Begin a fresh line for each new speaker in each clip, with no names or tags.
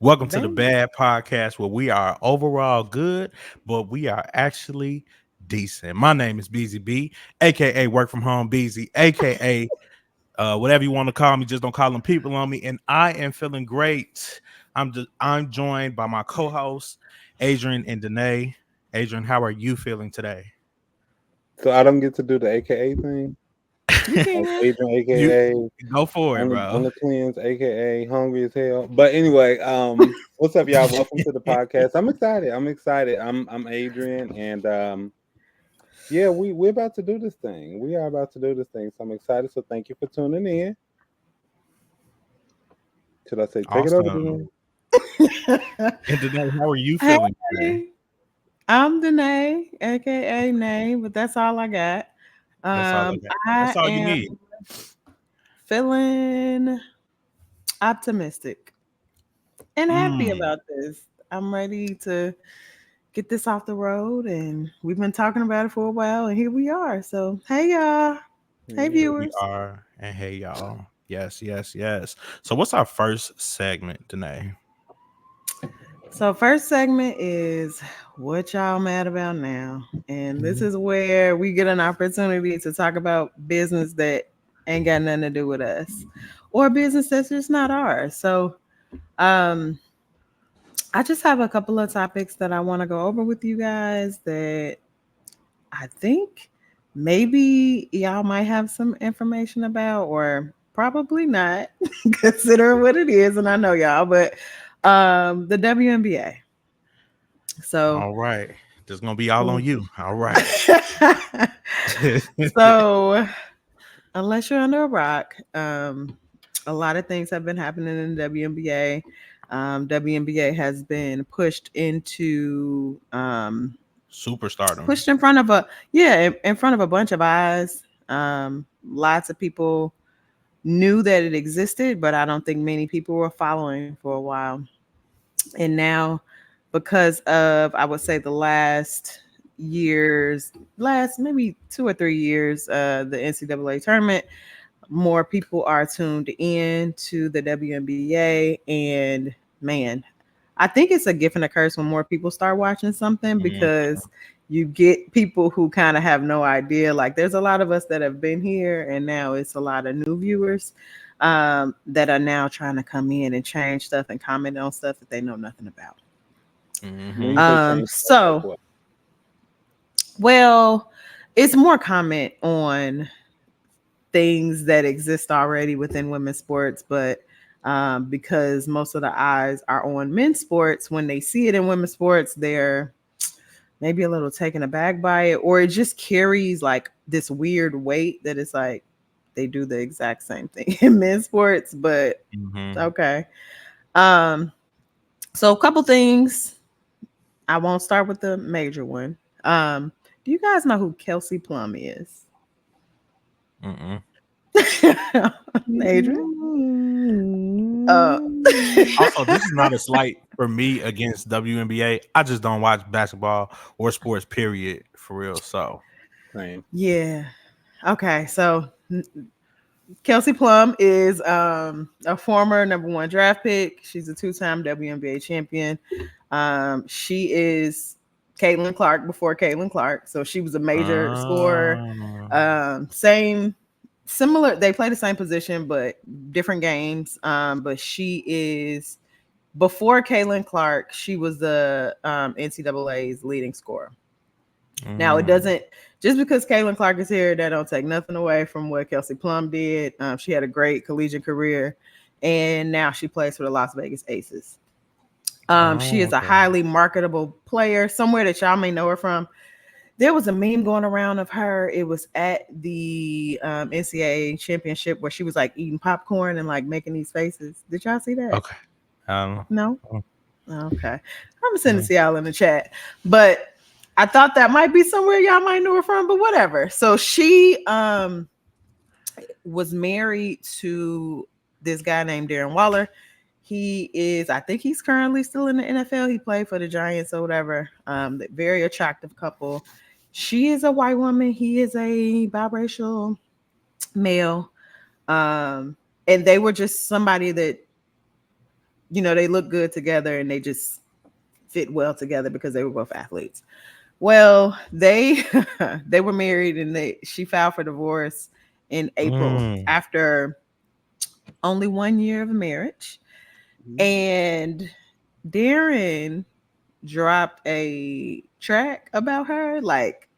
Welcome to the
Bang.
Bad Podcast, where we are overall good, but we are actually decent. My name is BZB, aka Work from Home BZ, aka whatever you want to call me. Just don't call them people on me. And I am feeling great. I'm joined by my co-hosts, Adrian and Danae. Adrian, how are you feeling today?
So I don't get to do the AKA thing.
You
Like
can.
Adrian,
You
AKA
go for it,
on
bro.
the twins, AKA hungry as hell. But anyway, what's up, y'all? Welcome to the podcast. I'm excited. I'm Adrian, and yeah, we're about to do this thing. We are about to do this thing. So I'm excited. So thank you for tuning in. Should I say take it over,
Awesome.
Danae?
And Danae, how are you feeling today?
Hey, I'm Danae, aka Nay, but that's all I got.
That's all I got.
I
That's all you
am
need.
feeling optimistic and happy
Mm.
about this. I'm ready to get this off the road, and we've been talking about it for a while, and here we are. So, hey, y'all. Hey,
Here
Yeah.
we
viewers.
are. And hey, y'all. Yes, yes, yes. So, what's our first segment, Danae?
So, first segment is what y'all mad about now. And this is where we get an opportunity to talk about business that ain't got nothing to do with us or business that's just not ours. So, um, I just have a couple of topics that I want to go over with you guys that I think maybe y'all might have some information about, or probably not, consider what it is. And I know y'all, but the WNBA. So,
All right. This is going to be all on you. All right.
so unless you're under a rock, a lot of things have been happening in the WNBA. WNBA has been
Superstardom.
pushed in front of in front of a bunch of eyes. Lots of people knew that it existed, but I don't think many people were following for a while. And now, because of, I would say, the last maybe 2 or 3 years, the NCAA tournament, more people are tuned in to the WNBA. And man, I think it's a gift and a curse when more people start watching something,
Mm.
because you get people who kind of have no idea. Like, there's a lot of us that have been here, and now it's a lot of new viewers that are now trying to come in and change stuff and comment on stuff that they know nothing about.
When
Mm-hmm.
you say change, like
So,
what?
well, it's more comment on things that exist already within women's sports, but because most of the eyes are on men's sports, when they see it in women's sports, they're maybe a little taken aback by it, or it just carries like this weird weight that it's like they do the exact same thing in men's sports, but
Mm-hmm.
okay. Um, so a couple things. I won't start with the major one. Do you guys know who Kelsey Plum is?
Mm-mm.
Adrian? Uh,
Also, this is not a slight for me against WNBA. I just don't watch basketball or sports, period, for real. So,
Same.
yeah. Okay. So Kelsey Plum is a former number one draft pick. She's a two-time WNBA champion. She is Caitlin Clark before Caitlin Clark. So she was a major scorer.
uh,
Same, similar. They play the same position, but different games. But she is before Caitlin Clark. She was the NCAA's leading scorer. Now it
mm,
doesn't, just because Caitlin Clark is here, that don't take nothing away from what Kelsey Plum did. She had a great collegiate career, and now she plays for the Las Vegas Aces. She is a
okay.
highly marketable player. Somewhere that y'all may know her from. There was a meme going around of her. It was at the NCAA championship where she was like eating popcorn and like making these faces. Did y'all see that?
Okay. Um,
No.
mm,
Okay. I'm gonna send it
mm,
to y'all in the chat. But I thought that might be somewhere y'all might know her from, but whatever. So she was married to this guy named Darren Waller. He is, I think he's currently still in the NFL. He played for the Giants or whatever. Very attractive couple. She is a white woman. He is a biracial male. And they were just somebody that they look good together and they just fit well together because they were both athletes. Well, they they were married and she filed for divorce in April
Mm.
after only 1 year of marriage. And Darren dropped a track about her. Like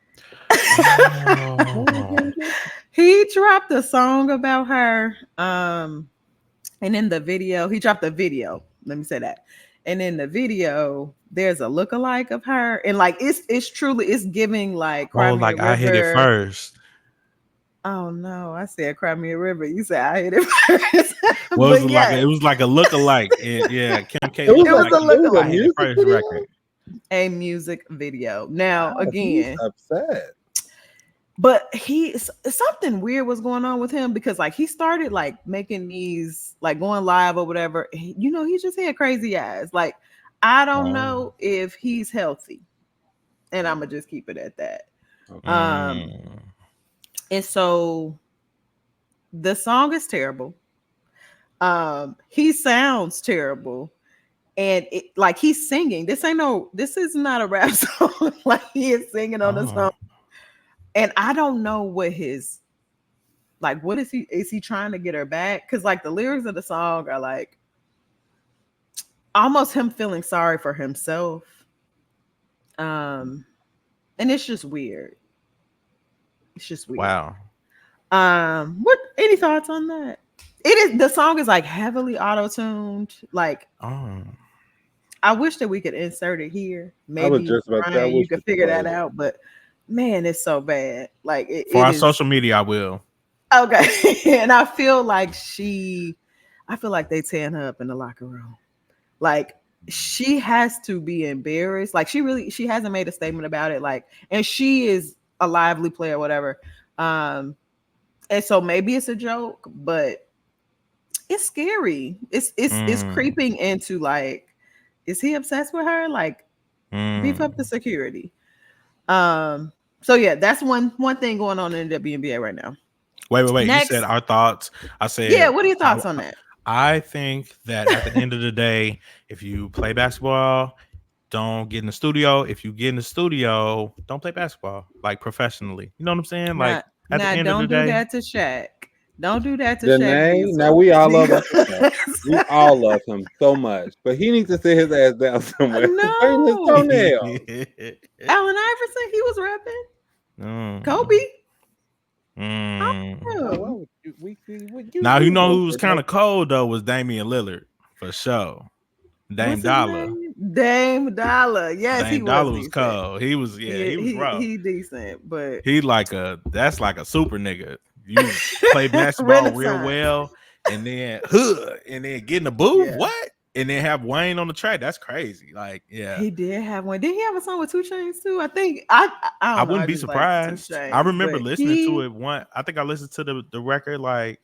Oh.
he dropped a song about her. And in the video, he dropped a video. Let me say that. And in the video, there's a lookalike of her, and like it's truly it's giving like
Oh,
Crimea
like I hit it
River.
first.
Oh no, I said Crimea River. You said I hit it first,
Well,
but yeah,
it was like a lookalike. Yeah, Kim K
It was
it was
like
lookalike.
a
it was a
I hit
lookalike,
it
music
first
video.
record.
a music video. Now
Oh, he's
again,
upset.
but something weird was going on with him because like he started like making these like going live or whatever. He just had crazy eyes. Like I don't
Oh.
know if he's healthy, and I'm gonna just keep it at that.
Okay.
Mm.
And so the song is terrible. He sounds terrible. And like he's singing. This is not a rap song. Like he is singing on the song.
Oh.
And I don't know what what is he trying to get her back? Because like the lyrics of the song are like almost him feeling sorry for himself. And it's just weird. It's just weird.
Wow.
What any thoughts on that? The song is like heavily auto-tuned. Like
Oh.
I wish that we could insert it here.
I was
Maybe
just about to say, I
Ryan, you
wish
could
we could
figure
play
that
it.
out, but man, it's so bad. Like
For
it
our
is
social media, I will.
okay. And I feel like they tearing her up in the locker room. Like she has to be embarrassed. Like she hasn't made a statement about it. Like, and she is a lively player, whatever. And so maybe it's a joke, but it's scary. It's
Mm.
creeping into like, is he obsessed with her? Like, beef up the
Mm.
security. So yeah, that's one thing going on in the WNBA right now.
Wait. You said
Next,
our thoughts. I
yeah,
said
what are your thoughts on that?
I think that at the end of the day, if you play basketball, don't get in the studio. If you get in the studio, don't play basketball like professionally. You know what I'm saying? Like
Now,
at the
now,
end of the
don't do
day,
that to Shaq. Don't do that to Shaq
Janae, now
Diesel.
we all love Uncle Shaq. We
Because
all love him so much, but he needs to sit his ass down somewhere. Burn his
no,
toenails.
Allen Iverson, he was rapping. Kobe.
Mm. Mm.
Oh,
Oh,
well,
Now you
you
know
go
who was
for
kind
that.
of cold though was Damian Lillard for sure. Dame
what's his
Dollar.
name? Dame Dollar. Yes, he
Dame
was
Dollar was
decent.
cold. He was he was rough.
He decent, but
He that's like a super nigga. You play basketball real
Renaissance.
well and then hood and then get in the booth.
Yeah.
What? And then have Wayne on the track. That's crazy. Like, yeah.
He did have one. Did he have a song with 2 Chainz too? I think I
I
don't know.
wouldn't
I
be
just like 2
surprised. I
Chainz,
remember
but
listening to it I think I listened to the record like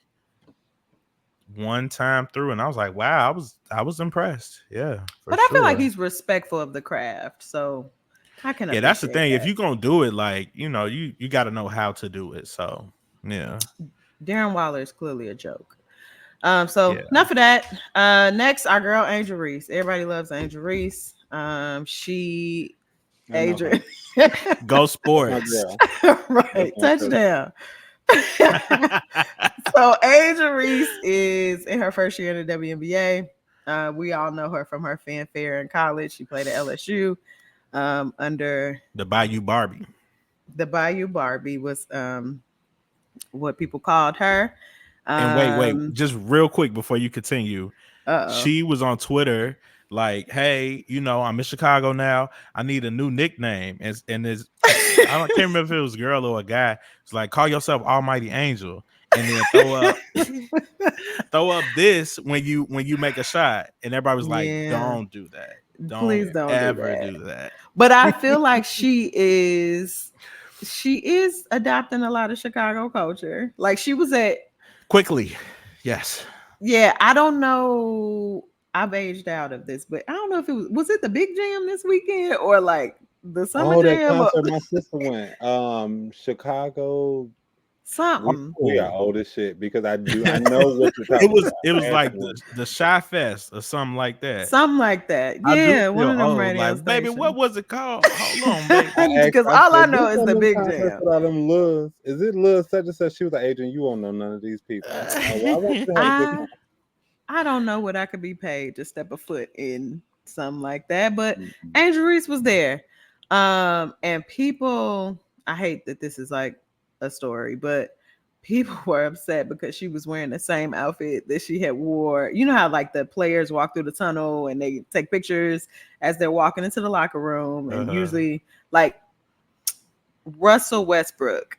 one time through and I was like, wow, I was impressed. Yeah, for
but I feel like
sure.
he's respectful of the craft, so I can
Yeah, that's the
appreciate
thing. If
that.
you're gonna do it, like, you gotta know how to do it. So yeah.
Darren Waller is clearly a joke. So
Yeah.
enough of that. Next, our girl Angel Reese. Everybody loves Angel Reese. She
I know her.
Adrian.
Go
That's my
sports.
girl.
Right.
That's my girl.
Touchdown. So Angel Reese is in her first year in the WNBA. We all know her from her fanfare in college. She played at LSU under
The Bayou Barbie.
the Bayou Barbie was what people called her.
And wait, just real quick before you continue.
Uh-oh.
She was on Twitter like, hey, I'm in Chicago now. I need a new nickname. And can't remember if it was a girl or a guy. It's like, call yourself Almighty Angel. And then throw up this when you make a shot. And everybody was like,
Yeah.
don't do that.
Please don't
ever
do
do that.
But I feel like she is adopting a lot of Chicago culture. Like she was at
Quickly. Yes.
yeah, I don't know. I've aged out of this, but I don't know if it was it the big jam this weekend or like the summer
Oh, that
jam.
concert my sister went. Chicago
Something.
We are old as shit because I know what you're talking about.
It was like
Absolutely.
the Shy Fest or something like that.
Something like that.
I do
Yeah, one
feel
of them
old.
radio
Like, baby, what
stations.
was it called? Hold on, baby.
Because
I
all I
said,
know
this
is
one
the
of them
big
contests
jam.
with all them Luz. Is it Luz such and such? She was like, Adrian, you won't know none of these people. Well, I want you to have a good
I I don't know what I could be paid to step a foot in something like that, but
time.
Angel Reese was there. And people, I hate that this is like a story, but people were upset because she was wearing the same outfit that she had wore. You know how like the players walk through the tunnel and they take pictures as they're walking into the locker room, and usually like Russell Westbrook,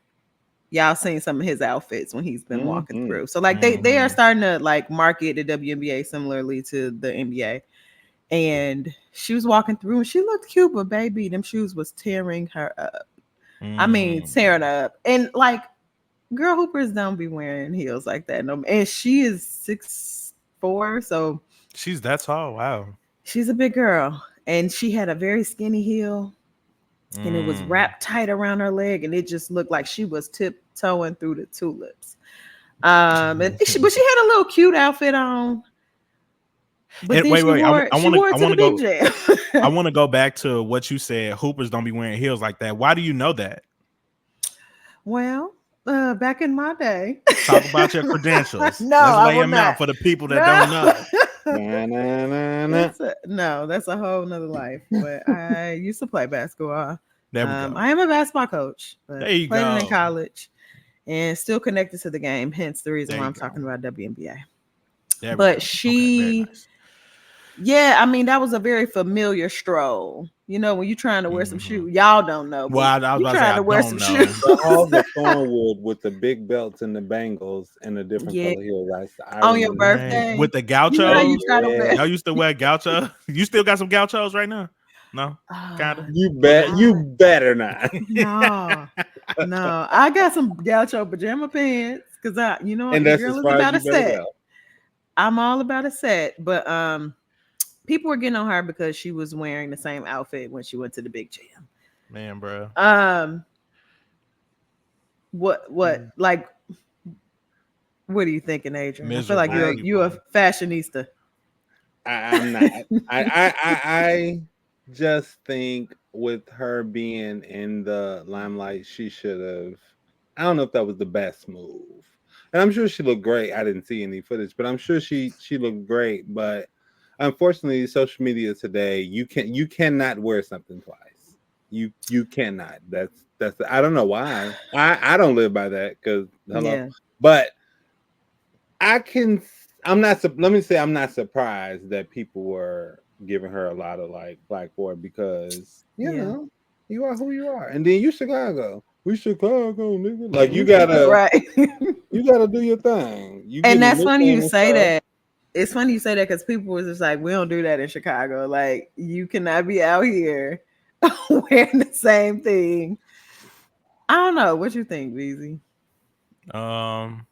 y'all seen some of his outfits when he's been walking
Mm-hmm.
through. So like they are starting to like market the WNBA similarly to the NBA. And she was walking through and she looked cute, but baby, them shoes was tearing her up. I mean, tearing her up. And like girl hoopers don't be wearing heels like that. No, and she is 6'4", so
She's that tall. Wow.
she's a big girl. And she had a very skinny heel and it was wrapped tight around her leg, and it just looked like she was tiptoeing through the tulips. But she had a little cute outfit on. But then
Wait,
she wore
I
it
want
to the
to
big
go.
jam.
I want to go back to what you said. Hoopers don't be wearing heels like that. Why do you know that?
Well, back in my day.
Talk about your credentials.
No,
Let's
I
lay
will
them out
not.
for the people that don't know.
Nah, nah, nah, nah.
That's a whole nother life. But I used to play basketball.
There we go.
I am a basketball coach, but
There you
played it in
go.
college and still connected to the game. Hence the reason
There
why
you
I'm
go.
talking about WNBA.
There we
But
go. Okay, very
she,
nice.
yeah, I mean, that was a very familiar stroll. You know, when you're trying to wear some shoes, y'all don't know,
Well,
but
I was
you
about to say
trying
I
to wear
don't
some
know.
shoes.
The halls of Thornwood with the big belts and the bangles and the different
Yeah,
color heels. I
on your
remember that.
birthday.
With the
You know how
Oh
you
gauchos,
try to wear.
yeah.
y'all used to wear gaucho. You still got some gauchos right now? No, kind of.
You
A
bet.
little
You
I,
better not.
no, no. I got some gaucho pajama pants because you know what,
And
your
that's as
girl is
far as
about
you
a
better
set.
go.
I'm all about a set, but people were getting on her because she was wearing the same outfit when she went to the big jam.
man, bro.
What like what are you thinking, Adrian? I feel like
Miserable
you a
people.
fashionista.
I'm not. I just think with her being in the limelight, she should have. I don't know if that was the best move, and I'm sure she looked great. I didn't see any footage, but I'm sure she looked great. But unfortunately, social media today, you cannot wear something twice. You cannot. That's. I don't know why. I don't live by that because hello,
Yeah,
but I can. I'm not. Let me say I'm not surprised that people were giving her a lot of like black for it because
yeah.
you are who you are, and then you Chicago. We Chicago, nigga. Like you gotta do your thing. You
And
getting a
that's funny
nickname
you
and
say
stuff.
that. It's funny you say that because people was just like, we don't do that in Chicago. Like, you cannot be out here wearing the same thing. I don't know. What you think, Beezy?
Um,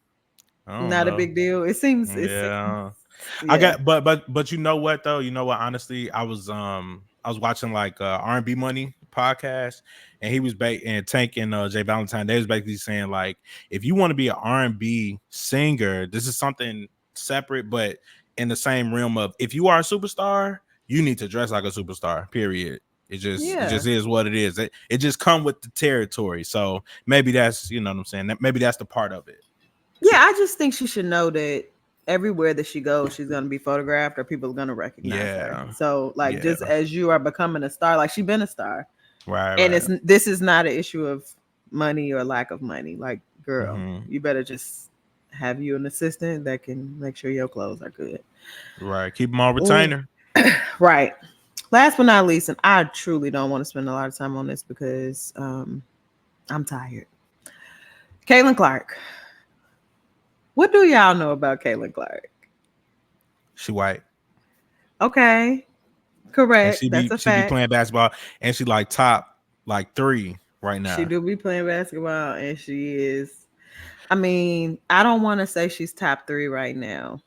I don't
Not a
know.
big deal. It seems.
Yeah. I
Yeah.
got but you know what though? You know what? Honestly, I was watching like R&B Money podcast, and he was and Tank and Jay Valentine. They was basically saying like, if you want to be an R&B singer, this is something separate, but in the same realm of if you are a superstar, you need to dress like a superstar. Period. It
Yeah.
just is what it is. It just come with the territory. So maybe that's what I'm saying. Maybe that's the part of it.
Yeah, I just think she should know that everywhere that she goes, she's gonna be photographed or people are gonna recognize her.
Yeah.
So like
Yeah.
just as you are becoming a star, like she's been a star.
Right.
And
Right.
this is not an issue of money or lack of money. Like, girl,
Mhm.
you better just have you an assistant that can make sure your clothes are good.
Right. Keep them on retainer.
Right. Last but not least, and I truly don't want to spend a lot of time on this because I'm tired. Caitlin Clark. What do y'all know about Caitlin Clark?
She white.
Okay.
And
Correct. That's a
she be
fact.
playing basketball, and she like top like 3 right
She
now.
do be playing basketball and she is. I mean, I don't want to say she's top 3 right now.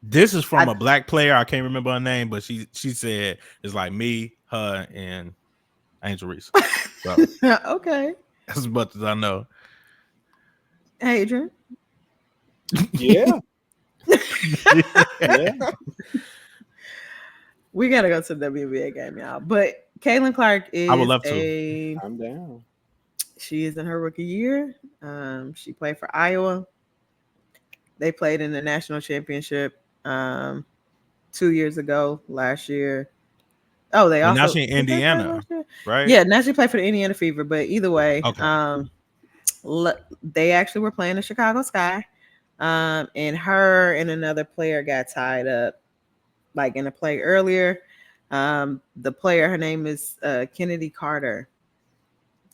This is from
I
a black player. I can't remember her name, but she said it's like me, her, and Angel Reese. So
okay.
that's as much as I know.
Adrian.
Yeah, yeah.
We gotta go to the WNBA game, y'all. But Caitlin Clark
I would
is
love to.
I'm down.
she is in her rookie year. She played for Iowa. They played in the national championship 2 years ago, last year. Oh, they
And now
also
she in
did they play
Indiana,
last year?
right?
Yeah, now she played for the Indiana Fever. But either way,
Okay.
they actually were playing the Chicago Sky. And her and another player got tied up, like in a play earlier. The player, her name is Kennedy Carter.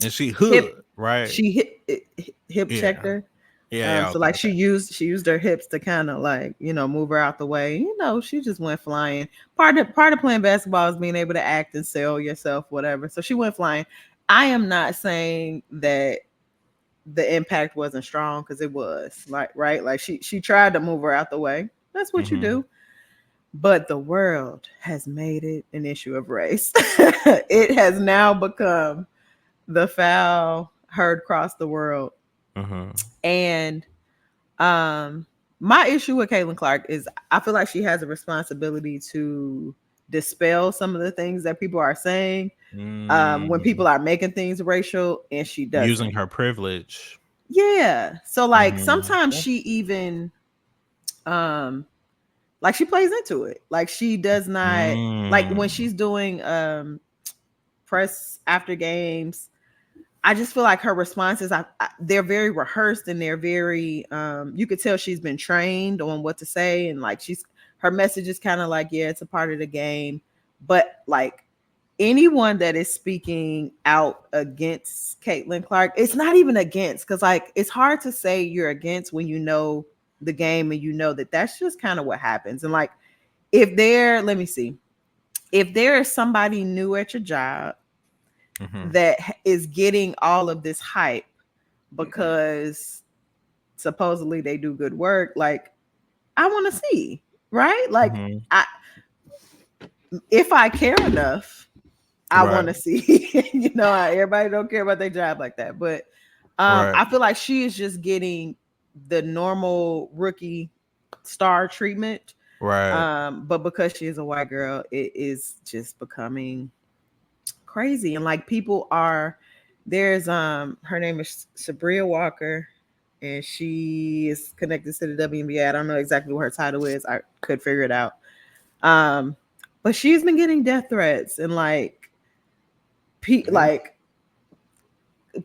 And she
Hip,
hood, right?
she hip checked
Yeah.
her.
Yeah.
So
Okay.
like
Okay.
she used her hips to kind of like move her out the way. She just went flying. Part of playing basketball is being able to act and sell yourself, whatever. So she went flying. I am not saying that the impact wasn't strong because it was like right, like she tried to move her out the way. That's what you
Mm-hmm.
do. But the world has made it an issue of race. It has now become the foul heard across the world.
Mm-hmm.
And my issue with Caitlin Clark is I feel like she has a responsibility to dispel some of the things that people are saying when
Mm.
people are making things racial, and she
Using
doesn't.
her privilege.
Yeah. So like
Mm-hmm.
sometimes she even um like she plays into it. Like she does not, like when
Mm.
she's doing press after games, I just feel like her responses, they're very rehearsed, and they're very you could tell she's been trained on what to say, and like her message is kind of like, yeah, it's a part of the game. But like anyone that is speaking out against Caitlin Clark, it's not even against, because like it's hard to say you're against when you know the game and you know that that's just kind of what happens. And like let me see, if there is somebody new at your job
Mm-hmm.
that is getting all of this hype because supposedly they do good work, like I want to see, right? Like
Mm-hmm.
I if I care enough, I
Right.
want to see. Everybody don't care about their job like that, but
Right.
I feel like she is just getting the normal rookie star treatment.
Right.
But because she is a white girl, it is just becoming crazy. And like there's her name is Sabria Walker, and she is connected to the WNBA. I don't know exactly what her title is. I could figure it out. Um, but she's been getting death threats, and like like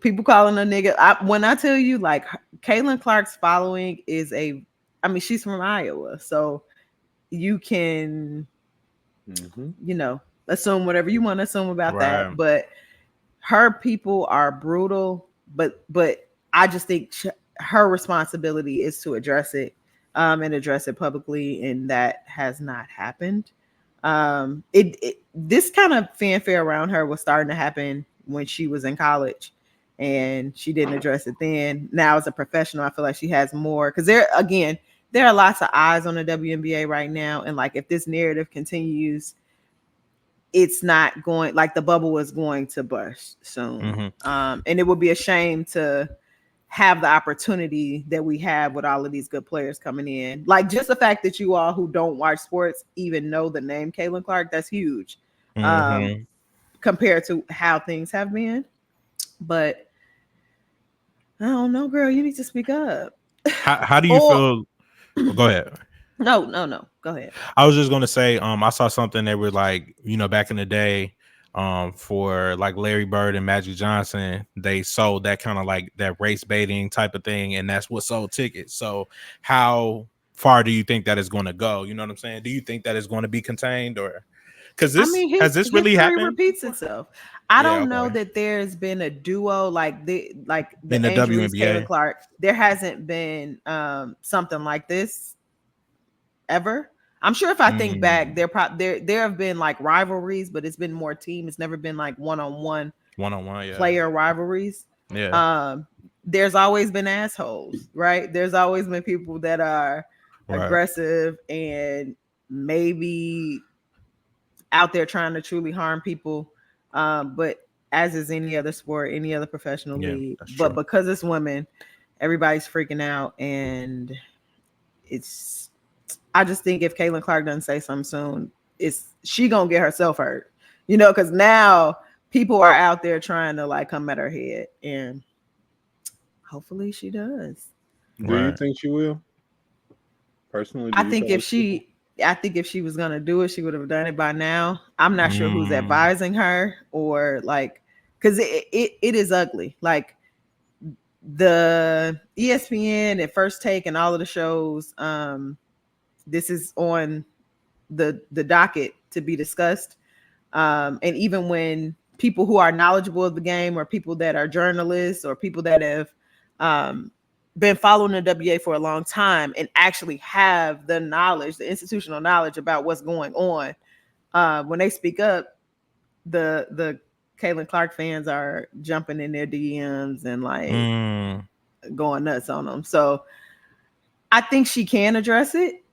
people calling her nigga. When I tell you, like, Caitlin Clark's following is she's from Iowa, so you can,
Mm-hmm.
assume whatever you want to assume about
Right.
that. But her people are brutal. But I just think her responsibility is to address it, and address it publicly, and that has not happened. This kind of fanfare around her was starting to happen when she was in college, and she didn't address it then. Now as a professional, I feel like she has more, because there are lots of eyes on the WNBA right now, and like if this narrative continues, it's not going, like the bubble is going to burst soon.
Mm-hmm.
And it would be a shame to have the opportunity that we have with all of these good players coming in. Like just the fact that you all who don't watch sports even know the name Caitlin Clark, that's huge. Um,
Mm-hmm.
Compared to how things have been. But I don't know, girl, you need to speak up.
How do you
Or
feel? Oh, go ahead.
no. Go ahead.
I was just gonna say, I saw something that was like, back in the day, for like Larry Bird and Magic Johnson, they sold that kind of like that race baiting type of thing, and that's what sold tickets. So how far do you think that is going to go? You know what I'm saying? Do you think that is going to be contained, or because
I
this
mean,
has this really
history
happened
repeats
before?
itself. I
Yeah,
don't know
okay.
that there's been a duo like
In
the
the
Angel Reese Caitlin
WNBA.
Clark. There hasn't been something like this ever. I'm sure if I think back,
Mm,
there have been like rivalries, but it's been more team. It's never been like one-on-one
one on one, yeah,
player rivalries.
yeah,
Um, there's always been assholes, right? There's always been people that are
right,
aggressive and maybe out there trying to truly harm people. But as is any other sport, any other professional
yeah,
league,
that's
but
true.
because it's women, everybody's freaking out, and it's. I just think if Caitlin Clark doesn't say something soon, she gonna get herself hurt, because now people are out there trying to like come at her head, and hopefully she does.
Do you
Right.
think she will? Personally, do
I
you
think
feel
if
like she will?
she, I think if she was gonna do it, she would have done it by now. I'm not sure who's
Mm,
advising her or like, because it is ugly. Like the ESPN and First Take and all of the shows, this is on the docket to be discussed. And even when people who are knowledgeable of the game or people that are journalists or people that have um, been following the WA for a long time and actually have the knowledge, the institutional knowledge about what's going on, when they speak up, the Caitlin Clark fans are jumping in their DMs and like
mm,
going nuts on them. So I think she can address it.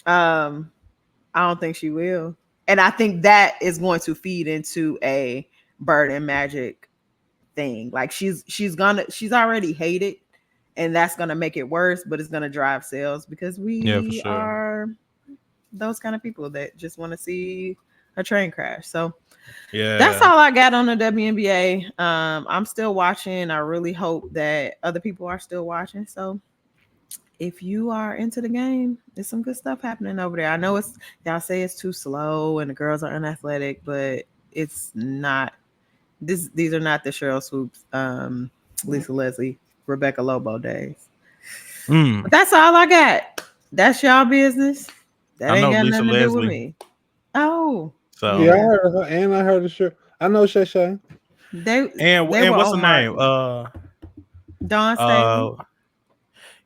Um, I don't think she will. And I think that is going to feed into a Bird and Magic thing. Like she's already hated, and that's gonna make it worse, but it's gonna drive sales because
yeah, for
we
sure.
are those kind of people that just want to see a train crash. So that's
Yeah.
all I got on the WNBA. I'm still watching. I really hope that other people are still watching. So if you are into the game, there's some good stuff happening over there. I know it's y'all say it's too slow and the girls are unathletic, but it's not. These are not the Cheryl Swoops, Lisa Leslie, Rebecca Lobo days. But
Mm.
that's all I got. That's y'all business. That
I
ain't
know
got
Lisa
nothing to do with
Leslie.
me. Oh,
So
Yeah, I
yeah.
heard her, and I heard her. Sure, I know Shay Shay.
They
and
they were
what's her
on
name?
Martin. Dawn Staley.
Uh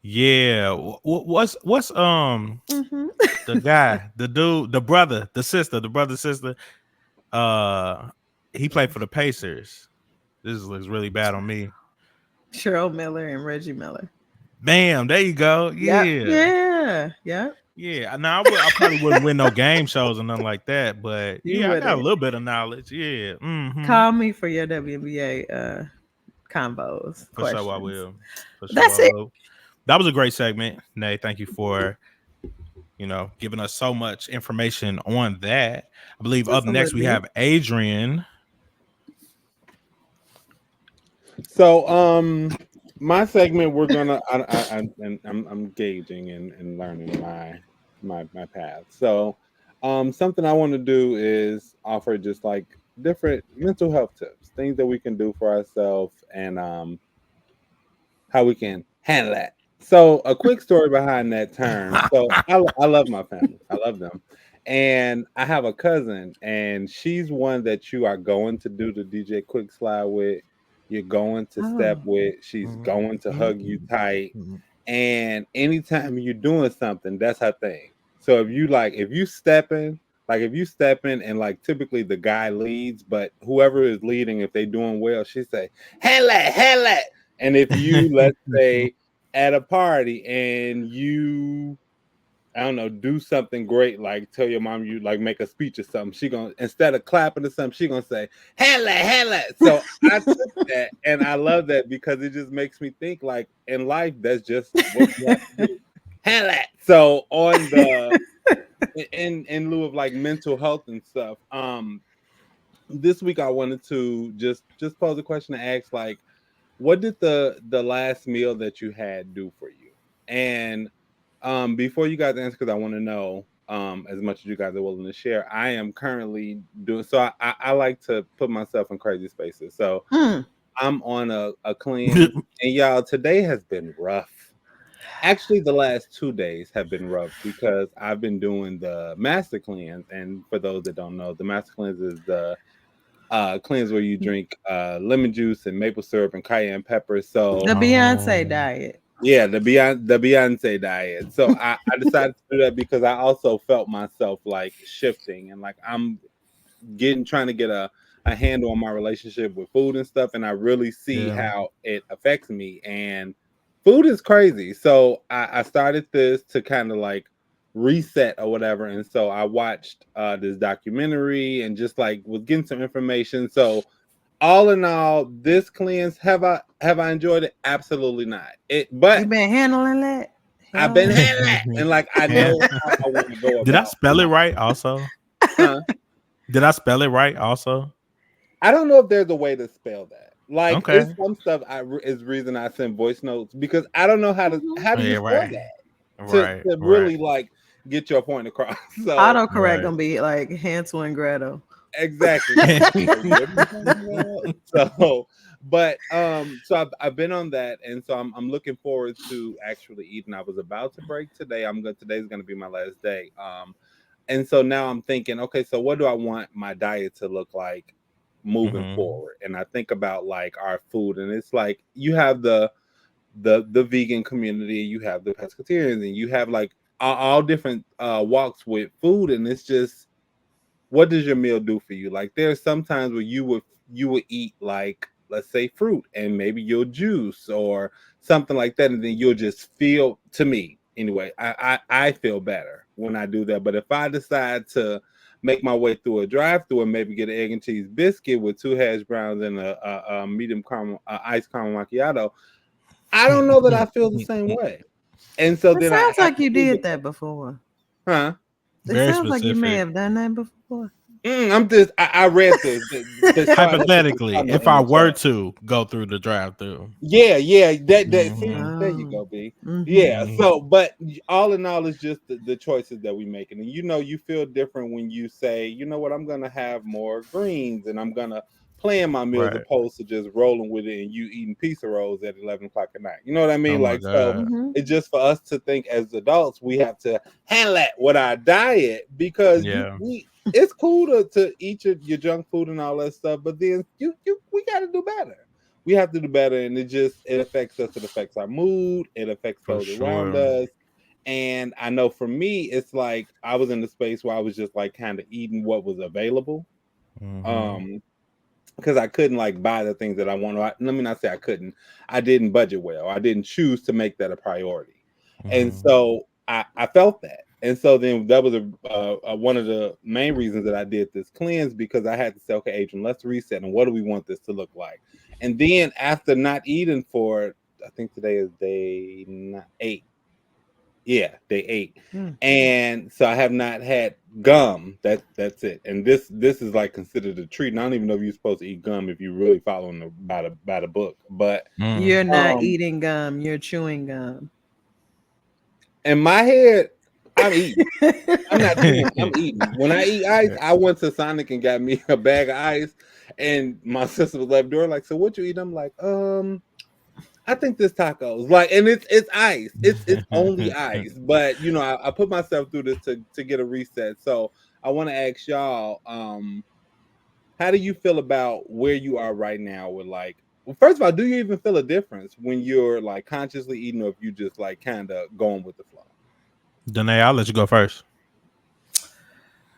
yeah. What's
Mm-hmm.
the guy, the dude, the brother, the sister, the brother sister. Uh he played for the Pacers. This looks really bad on me.
Cheryl Miller and Reggie Miller.
Bam, there you go.
Yep.
Yeah.
Yeah. Yep.
Yeah. Now I probably wouldn't win no game shows or nothing like that, but
You
yeah, I got a
wouldn't.
little bit of knowledge. Yeah. Mm-hmm.
Call me for your WNBA combos
For sure I
questions.
will. For sure I
That's it.
will. That was a great segment. Nay, thank you for giving us so much information on that. I believe up
Just a
next
little
we
bit.
have Adrian.
So, my segment, we're gonna. And I'm gauging and learning my path. So, something I want to do is offer just like different mental health tips, things that we can do for ourselves, and how we can handle that. So, a quick story behind that term. So, I love my family. I love them. And I have a cousin, and she's one that you are going to do the DJ Quick Slide with. You're going to step
Oh.
with. She's going to hug you tight. And anytime you're doing something, that's her thing. So if you stepping and like typically the guy leads, but whoever is leading, if they doing well, she say, hella. And if you, let's say, at a party and you, I don't know, do something great, like tell your mom you like make a speech or something, she gonna, instead of clapping or something, she gonna say, hella. So I took that and I love that because it just makes me think like in life, that's just what we have to do. Hella. So on the, in lieu of like mental health and stuff, this week I wanted to just pose a question to ask like, what did the last meal that you had do for you? And before you guys answer, because I want to know as much as you guys are willing to share, I am currently doing so. I like to put myself in crazy spaces. So
Mm.
I'm on a cleanse, and y'all, today has been rough. Actually, the last 2 days have been rough because I've been doing the master cleanse. And for those that don't know, the master cleanse is the cleanse where you drink lemon juice and maple syrup and cayenne pepper.
The
So
Beyonce
Oh.
diet.
yeah, the Beyonce diet. So I decided to do that because I also felt myself like shifting and like I'm trying to get a handle on my relationship with food and stuff, and I really see
Yeah.
how it affects me. And food is crazy. So I started this to kind of like reset or whatever. And so I watched this documentary and just like was getting some information. So all in all, this cleanse have I enjoyed it? Absolutely not. But
You been handling that?
I've been
Handling
handling that, and like I know how I want to go
Did I
about.
spell it right? Also,
Huh?
did I spell it right? Also,
I don't know if there's a way to spell that. Like,
okay.
it's some stuff is reason I send voice notes because I don't know how do you
Yeah,
spell
right,
that
right,
to
right,
really like get your point across. So
Autocorrect
right.
gonna be like Hansel and Gretel.
exactly. Like, what are you talking about? So, but so I've been on that, and so I'm looking forward to actually eating. I was about to break today. Today's gonna be my last day. And so now I'm thinking, okay, so what do I want my diet to look like moving
Mhm.
forward? And I think about like our food, and it's like you have the vegan community, you have the pescatarians, and you have like all different walks with food, and it's just what does your meal do for you? Like there's sometimes where you would eat like let's say fruit and maybe you'll juice or something like that, and then you'll just feel to me anyway. I feel better when I do that. But if I decide to make my way through a drive-through and maybe get an egg and cheese biscuit with two hash browns and a medium caramel iced caramel macchiato, I don't know that I feel the same way. And so
It
then
sounds
I
like you
choose
did that before.
huh?
It
Very
sounds like you may
specific.
have done that before.
I'm just I read the chart. That's what the
Hypothetically,
comment
if
in
I
the
were
chat.
to go through the drive-through,
Yeah, that see,
hmm
there you
Oh.
go, B.
Mm-hmm.
Yeah,
hmm
so but all in all, it's just the choices that we making, and you feel different when you say, you know what, I'm gonna have more greens, and I'm gonna plan my meals
right.
opposed to just rolling with it and you eating pizza rolls at 11 o'clock at night. You know what I
Oh
mean?
my
Like so.
god.
Mm-hmm.
It's just for us to think as adults, we have to handle that with our diet because
Yeah,
it's cool to eat your junk food and all that stuff, but then we got to do better. We have to do better, and it affects us. It affects our mood. It affects
for
those around
sure.
us. And I know for me, it's like I was in the space where I was just like kind of eating what was available.
Hmm
Um, because I couldn't like buy the things that I wanted. Let me not say I couldn't. I didn't budget well. I didn't choose to make that a priority, and
hmm
so I felt that. And so then that was one of the main reasons that I did this cleanse because I had to say, okay, Adrian, let's reset and what do we want this to look like? And then after not eating for, I think today is day 8. Yeah, day 8.
Mm.
And so I have not had gum. That's it. And this is like considered a treat. And I don't even know if you're supposed to eat gum if you're really following by the book. But
Mm.
You're not
um
eating gum. You're chewing gum.
in my head, I'm eating. I'm not chewing, I'm eating. When I eat ice, I went to Sonic and got me a bag of ice. And my sister was left door like, so what you eat? I'm like, I think this tacos like, and it's ice. It's only ice. But I put myself through this to get a reset. So I want to ask y'all, how do you feel about where you are right now with like? Well, first of all, do you even feel a difference when you're like consciously eating, or if you just like kind of going with the flow?
Danae, I'll let you go first.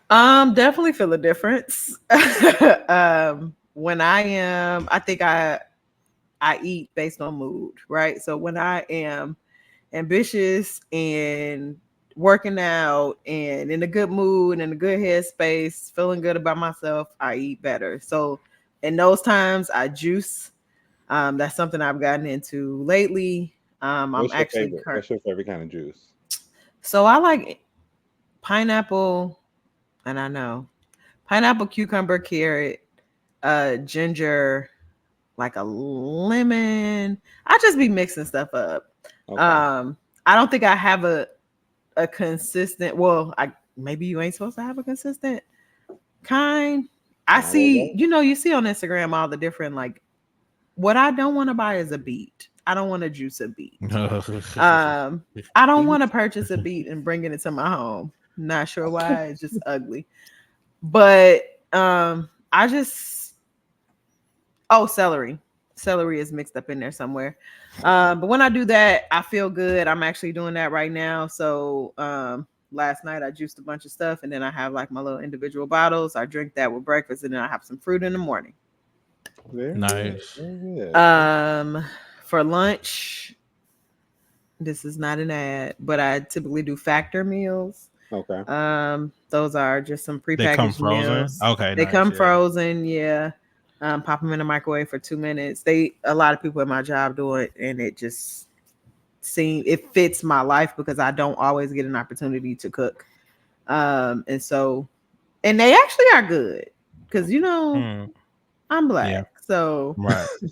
Definitely feel a difference. When I think I eat based on mood, right? So when I am ambitious and working out and in a good mood and a good headspace, feeling good about myself, I eat better. So in those times, I juice. That's something I've gotten into lately. I'm
What's your
actually
favorite? What's your favorite kind of juice?
so I like pineapple, and I know pineapple, cucumber, carrot, ginger, like a lemon. I just be mixing stuff up.
Okay.
Um, I don't think I have a consistent. Well, I maybe you ain't supposed to have a consistent kind. I
Nah, well,
see, you see on Instagram all the different like. What I don't want to buy is a beet. I don't want to juice a beet. Um, I don't want to purchase a beet and bring it into my home. Not sure why. It's just ugly. But I just celery. Celery is mixed up in there somewhere. But when I do that, I feel good. I'm actually doing that right now. So last night I juiced a bunch of stuff, and then I have like my little individual bottles. I drink that with breakfast, and then I have some fruit in the morning.
very good.
Nice.
Very good.
Um, for lunch, this is not an ad, but I typically do factor meals.
Okay.
Those are just some
They come
prepackaged
frozen.
meals.
Okay,
They
nice.
come
Yeah.
frozen, yeah. Pop them in the microwave for 2 minutes. A lot of people at my job do it, and it just it fits my life because I don't always get an opportunity to cook. And so, and they actually are good because I'm
Yeah.
black, so
Right.
In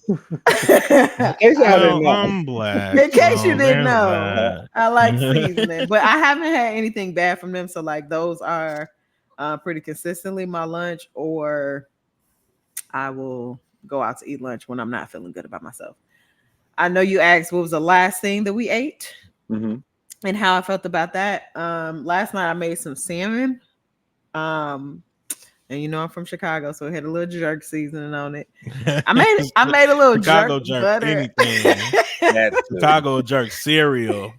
case y'all didn't
Well,
know.
I'm black,
in case you
so
didn't
there's
know,
that.
I like seasoning, but I haven't had anything bad from them. So like those are pretty consistently my lunch, or I will go out to eat lunch when I'm not feeling good about myself. I know you asked what was the last thing that we ate
Mm-hmm.
and how I felt about that. Last night I made some salmon. Um, and I'm from Chicago, so it had a little jerk seasoning on it. I made a little jerk
Chicago jerk
butter
anything.
That too.
Chicago jerk cereal.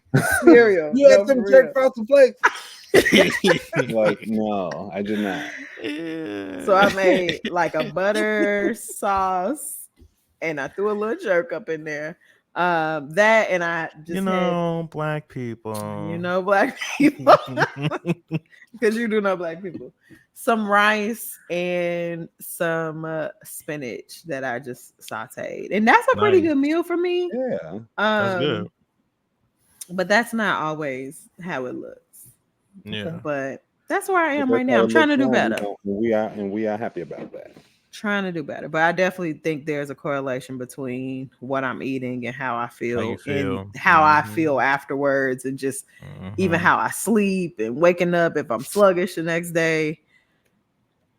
cereal.
You had
No,
some
for
jerk
real.
frosted flakes. Like, no, I did not.
So I made like a butter sauce, and I threw a little jerk up in there. That and I just had,
black people.
black people, because you do know black people. Some rice and some spinach that I just sauteed, and that's a pretty
Nice.
good meal for me.
Yeah.
That's good.
But that's not always how it looks.
Yeah.
But that's where I
But
am
that's
right now.
how
I'm
it
trying
looks
to do
now,
better.
and we are happy about that.
Trying to do better. But I definitely think there's a correlation between what I'm eating and how I
How you
feel, and
feel.
how I feel afterwards, and just even how I sleep and waking up if I'm sluggish the next day.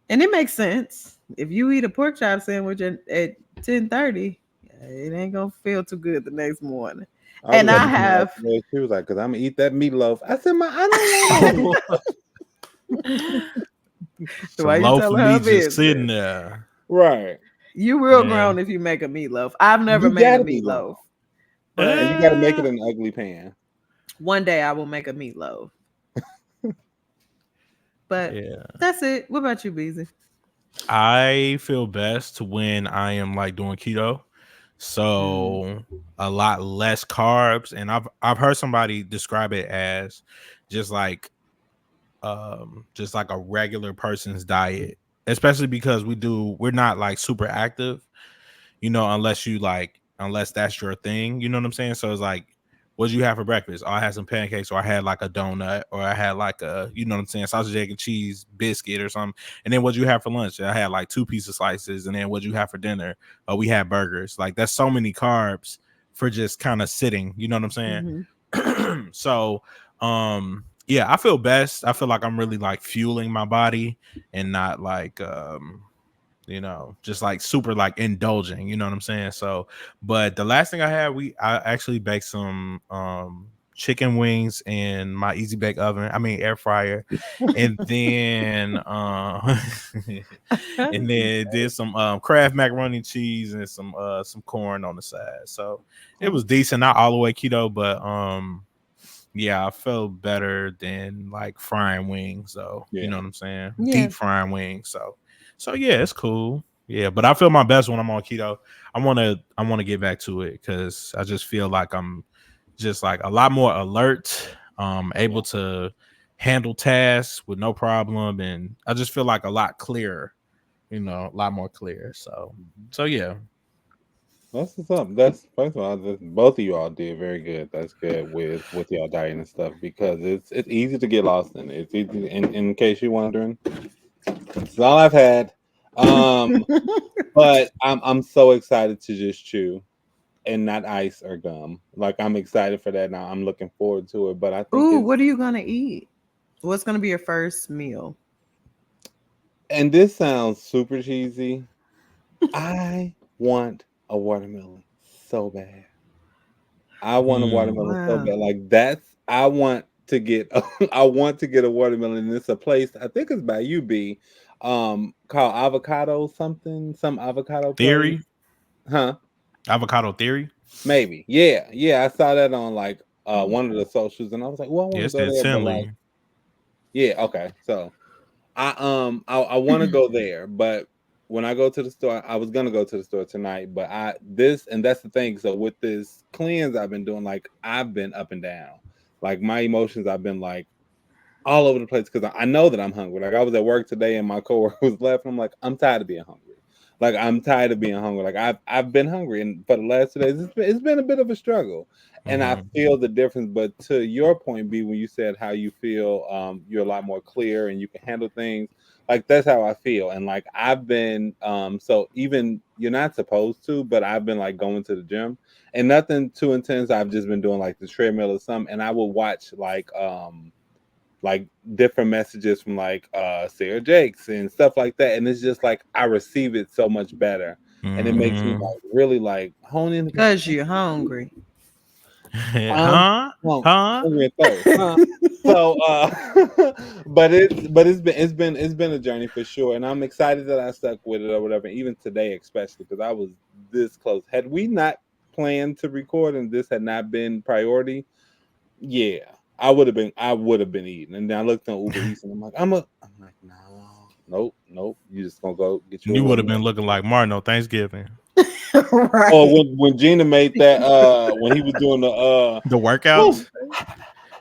And it makes sense. If you eat a pork chop sandwich at 10:30, it ain't gonna feel too good the next morning.
I was
And I
asking her
have
today, she was like, "Cause I'm gonna eat that meatloaf." I said, I don't want
So
why you
loaf of
telling her
meat just sitting
business?
there.
right.
You real
Yeah.
grown if you make a meatloaf. I've never
You
made a
gotta be grown,
meatloaf,
and you gotta
but
make it in an ugly pan.
one day I will make a meatloaf. But
Yeah.
that's it. What about you, Beezy?
I feel best when I am like doing keto. So a lot less carbs. And I've heard somebody describe it as just like a regular person's diet. Especially because we're not like super active, unless that's your thing, you know what I'm saying? So it's like, what did you have for breakfast? Oh, I had some pancakes, or I had like a donut, or I had like a, you know what I'm saying, sausage, egg, and cheese biscuit or something. And then what you have for lunch? I had like 2 piece of slices. And then what you have for dinner? Oh, we had burgers. Like that's so many carbs for just kind of sitting, you know what I'm saying? So yeah, I feel best. I feel like I'm really like fueling my body and not like just like super like indulging, you know what I'm saying? So, but the last thing I had, I actually baked some chicken wings in my easy bake oven, air fryer, and then and then did some Kraft macaroni and cheese and some corn on the side. So it was decent, not all the way keto, but yeah, I felt better than like frying wings, though. You
Yeah.
know what I'm saying?
Yeah.
Deep frying wings. So yeah, it's cool. Yeah, but I feel my best when I'm on keto. I wanna get back to it because I just feel like I'm just like a lot more alert, able to handle tasks with no problem, and I just feel like a lot clearer, a lot more clear. So yeah.
That's what's up. That's first of all, both of you all did very good. That's good with y'all diet and stuff because it's easy to get lost in it. It's easy. In case you're wondering, it's all I've had. But I'm so excited to just chew and not ice or gum. Like I'm excited for that now. I'm looking forward to it. But I think
Ooh,
it's
what are you gonna eat? What's gonna be your first meal?
and this sounds super cheesy. I want a watermelon so bad. I want a watermelon so
Wow.
bad. Like that's I want to get I want to get a watermelon. And it's a place I think it's by UB, called Avocado something, some avocado place.
Theory,
Huh?
avocado theory.
Maybe. Yeah. Yeah. I saw that on like one of the socials and I was like, well, I want to
Yes,
go
it's
there, but like,
Tinley.
yeah, okay. So I want to go there, but when I go to the store, I was gonna go to the store tonight, but that's the thing. So with this cleanse I've been doing, like I've been up and down. Like my emotions, I've been like all over the place because I know that I'm hungry. Like I was at work today and my coworker was laughing. I'm like, I'm tired of being hungry. Like I'm tired of being hungry. Like I've been hungry, and for the last 2 days, it's been a bit of a struggle, and I
Mhm.
feel the difference. But to your point, B, when you said how you feel, you're a lot more clear and you can handle things. Like that's how I feel, and like I've been, so even you're not supposed to, but I've been like going to the gym, and nothing too intense. I've just been doing like the treadmill or something, and I will watch like different messages from like Sarah Jakes and stuff like that. And it's just like I receive it so much better. And it makes me
Mhm.
like really like hone in like,
Because you're hungry.
I'm
Huh?
hungry,
Huh?
hungry and thirst. Huh? So but it's been a journey for sure. And I'm excited that I stuck with it or whatever, even today, especially because I was this close. Had we not planned to record and this had not been priority, yeah, I would have been eating. And then I looked on Uber Eats and I'm like, no, nope, nope. You just gonna go get you a
You would have
watermelon.
been looking like Martin on Thanksgiving.
Oh,
Right.
when Gina made that when he was doing the
The
whew,
workouts?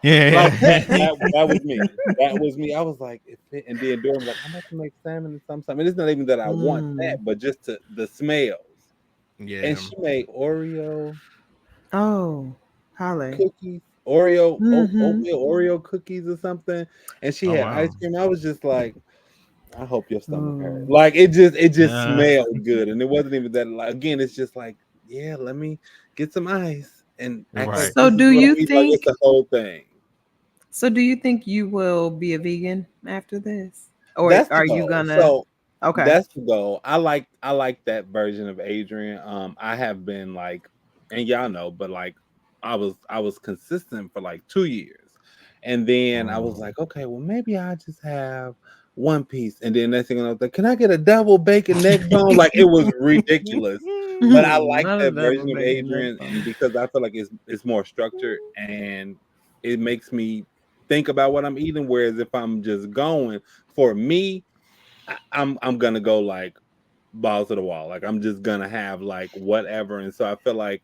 like
Yeah.
that was me. That was me. I was like, and then Dora was like, I'm about to make salmon and something. And it's not even that I want that,
Mm.
but just the smells. And
Yeah.
she made Oreo
Oh, Holly.
cookies, Oreo
Mm-hmm.
oatmeal Oreo cookies or something, and she
Oh
had
wow.
ice cream. I was just like, I hope your stomach hurt.
Oh.
Like it just
Yeah.
smelled good, and it wasn't even that. Like, again, it's just like, yeah, let me get some ice and act like
Right.
So
this is
do
what I'm
you
eating. Like it's
think
the whole thing.
do you think you will be a vegan after this? Or
That's the
are you
goal.
gonna
So
okay.
that's the goal. I like that version of Adrian. I have been like, and y'all know, but like I was consistent for like 2 years. And then I was
Mm.
like, okay, well maybe I just have one piece. And then next thing I know, like, can I get a double bacon neck bone? Like it was ridiculous. But I like
Not a
that
double
version of
bacon neck
Adrian,
bone.
and because I feel like it's more structured and it makes me think about what I'm eating. Whereas if I'm just going for me, I'm gonna go like balls to the wall. Like I'm just gonna have like whatever. And so I feel like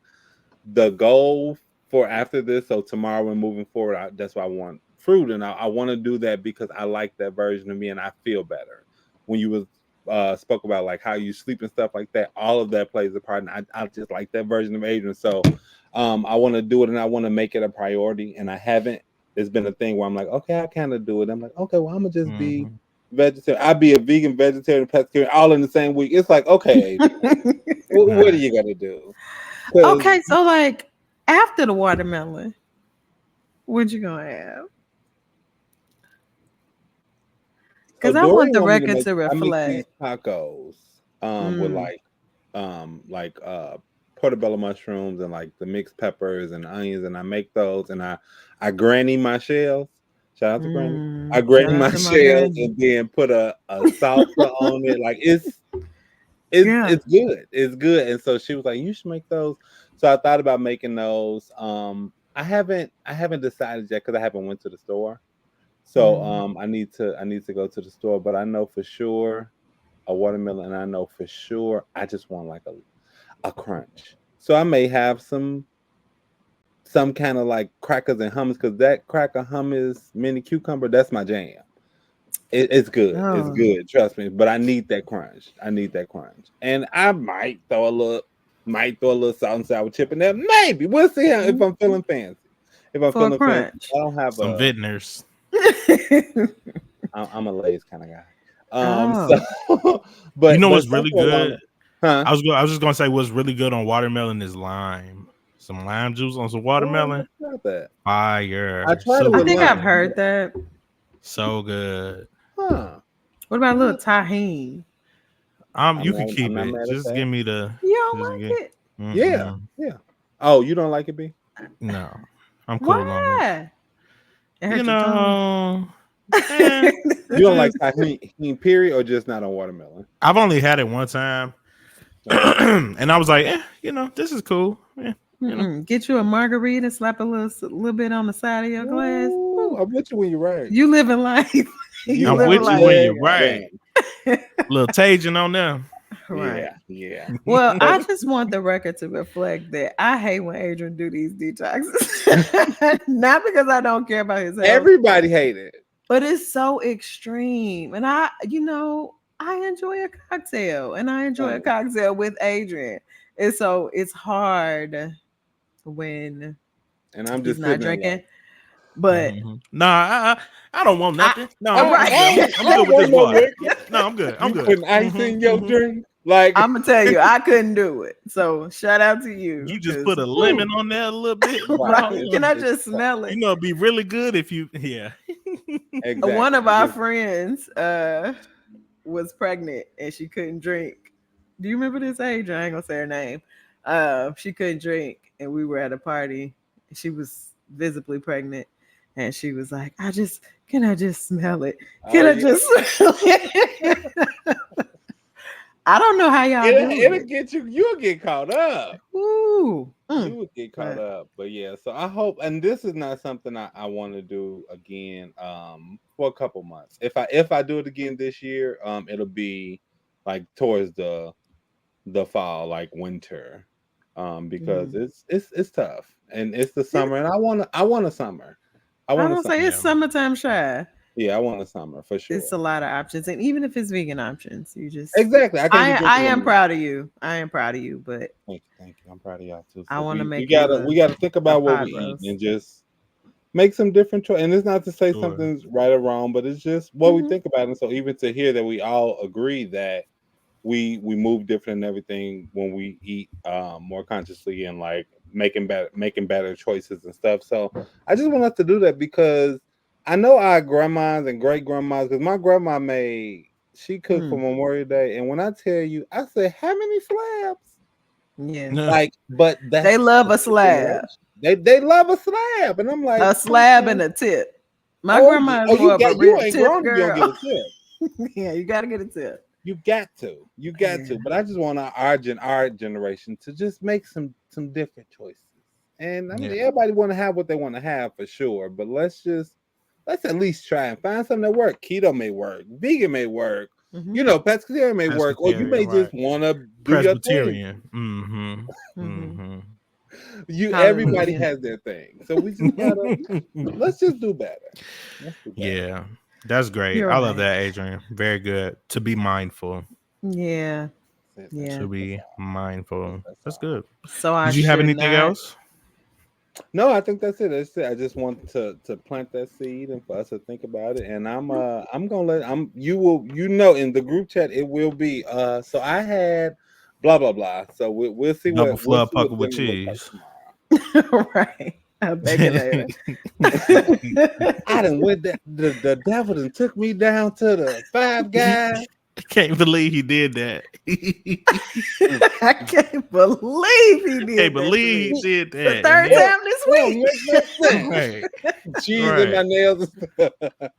the goal for after this, so tomorrow and moving forward, that's why I want fruit, and I want to do that because I like that version of me, and I feel better. When you was spoke about like how you sleep and stuff like that, all of that plays a part, and I just like that version of Adrian. So I want to do it, and I want to make it a priority, and I haven't. It's been a thing where I'm like, okay, I kind of do it. I'm like, okay, well, I'm gonna just be
Mhm.
vegetarian. I'd be a vegan, vegetarian, pescatarian, all in the same week. It's like, okay, Adrian, what are
Right.
you gonna do? Because
Okay, so like after the watermelon, what you gonna have?
so
Because I want
Dorian
the
want me to
record
make
to
I make these
reflect.
tacos with
Mm.
like portobello mushrooms and like the mixed peppers and onions, and I make those, and I granny my shells. Shout out to Granny. I
Shout
granny
out
my
to my
shells
granny.
and then put a salsa on it. Like it's
Yeah.
it's good. It's good. And so she was like, you should make those. So I thought about making those. I haven't decided yet because I haven't went to the store. So
Mm.
I need to go to the store, but I know for sure a watermelon, and I know for sure I just want like a crunch. So I may have some kind of like crackers and hummus because that cracker hummus mini cucumber, that's my jam. It's good. It's
Oh.
good. Trust me. But I need that crunch. I need that crunch. And I might throw a little salt and sour chip in there. Maybe. We'll see how, if I'm feeling fancy. If I'm
For a
feeling fancy.
crunch.
I don't have
Some
a
vintners.
I'm a Lay's kind of guy.
Oh.
So
You know
but
what's really
something along
good?
huh?
I was just gonna say what's really good on watermelon is lime. Some lime juice on some
Oh, I
watermelon.
never tried that. I
Fire.
tried it
I
Super
with
think I've
lime.
good.
heard that.
So good.
Huh.
What about a little
Huh.
tahini?
You
I'm
can
not I'm
keep
not
it.
mad at
Just
that.
give me the
You don't
just
like
get
it?
Yeah,
mm-mm.
yeah. Oh, you don't like it, B?
No. I'm cool on it.
Why? It
You
hurt your tongue.
know, eh,
You
it
don't like
just
tahini period or just not on watermelon?
I've only had it one time.
Okay.
And I was like, this is cool.
Mm-mm. Get you a margarita, slap a little bit on the side of your glass.
Ooh,
Ooh,
I'm with you when you're right.
you living life. You
You
I'm
are
living
with you when
life.
dead
you're right.
damn.
Little Tajin on them.
Right.
Yeah, yeah.
Well,
But
I just want the record to reflect that I hate when Adrian do these detoxes. Not because I don't care about his health,
everybody hate it.
but it's so extreme. And I enjoy a cocktail, and I enjoy a cocktail with Adrian. And so it's hard when
And I'm
he's
just
not
sitting there
drinking.
like,
But
Nah, I don't want
I,
nothing. No,
right.
I'm good with
want
this
no
water.
liquor.
No, I'm good. I'm
You
good.
putting ice in your drink? Like,
I'm gonna tell you, I couldn't do it. So shout out to you.
You just
'cause,
put a lemon on there a little bit.
right?
It's-
Can I
it's-
just smell it?
You know, it'd be really good if you, yeah.
exactly.
One of our friends was pregnant and she couldn't drink. Do you remember this age? I ain't gonna say her name. She couldn't drink, and we were at a party. She was visibly pregnant, and she was like, can I just smell it? Can I just smell it? I don't know how y'all do
It'll
it.
get you. You'll get caught up.
Ooh.
You would get caught up. But yeah, so I hope, and this is not something I want to do again for a couple months. If I do it again this year, it'll be like towards the fall, like winter. Because it's tough. And it's the summer, and I want a summer.
I don't say it's summertime shy.
Yeah, I want a summer for sure.
It's a lot of options, and even if it's vegan options, you just
exactly.
I am proud of you. I am proud of you, but
thank you. I'm proud of y'all too. So
I want to make
we gotta think about what we eat and just make some different choices. And it's not to say something's right or wrong, but it's just what we think about. And so even to hear that we all agree that we move different and everything when we eat more consciously and like making better choices and stuff. So I just want us to do that because I know our grandmas and great grandmas, because my grandma she cooked for Memorial Day, and when I tell you, I said, how many slabs?
Yeah,
like, but
they love a slab.
They love a slab, and I'm like
a slab and a tip. My grandma is more of a real tip girl.
You don't get a tip.
Yeah, you gotta get a tip.
You got to. But I just want our generation to just make some different choices. And I mean, everybody want to have what they want to have for sure. But let's at least try and find something that works. Keto may work, vegan may work, you know, pescatarian may work, or you may just want to do your thing. Everybody has their thing, so we just gotta let's just do better.
Yeah, that's great. I love that, Adrian. Very good. To be mindful.
Yeah.
To be mindful. That's good.
So
did you have anything else?
No, I think that's it. I just want to plant that seed and for us to think about it. And I'm gonna let in the group chat it will be. So I had blah blah blah. So we'll see
Double
what
flood pucker with cheese.
Right. I'll bake it later.
I done went the devil done took me down to the Five Guys.
I can't believe he did that.
I can't believe he did.
Can't believe he did that.
The third time this week.
Right. Cheese in my nails.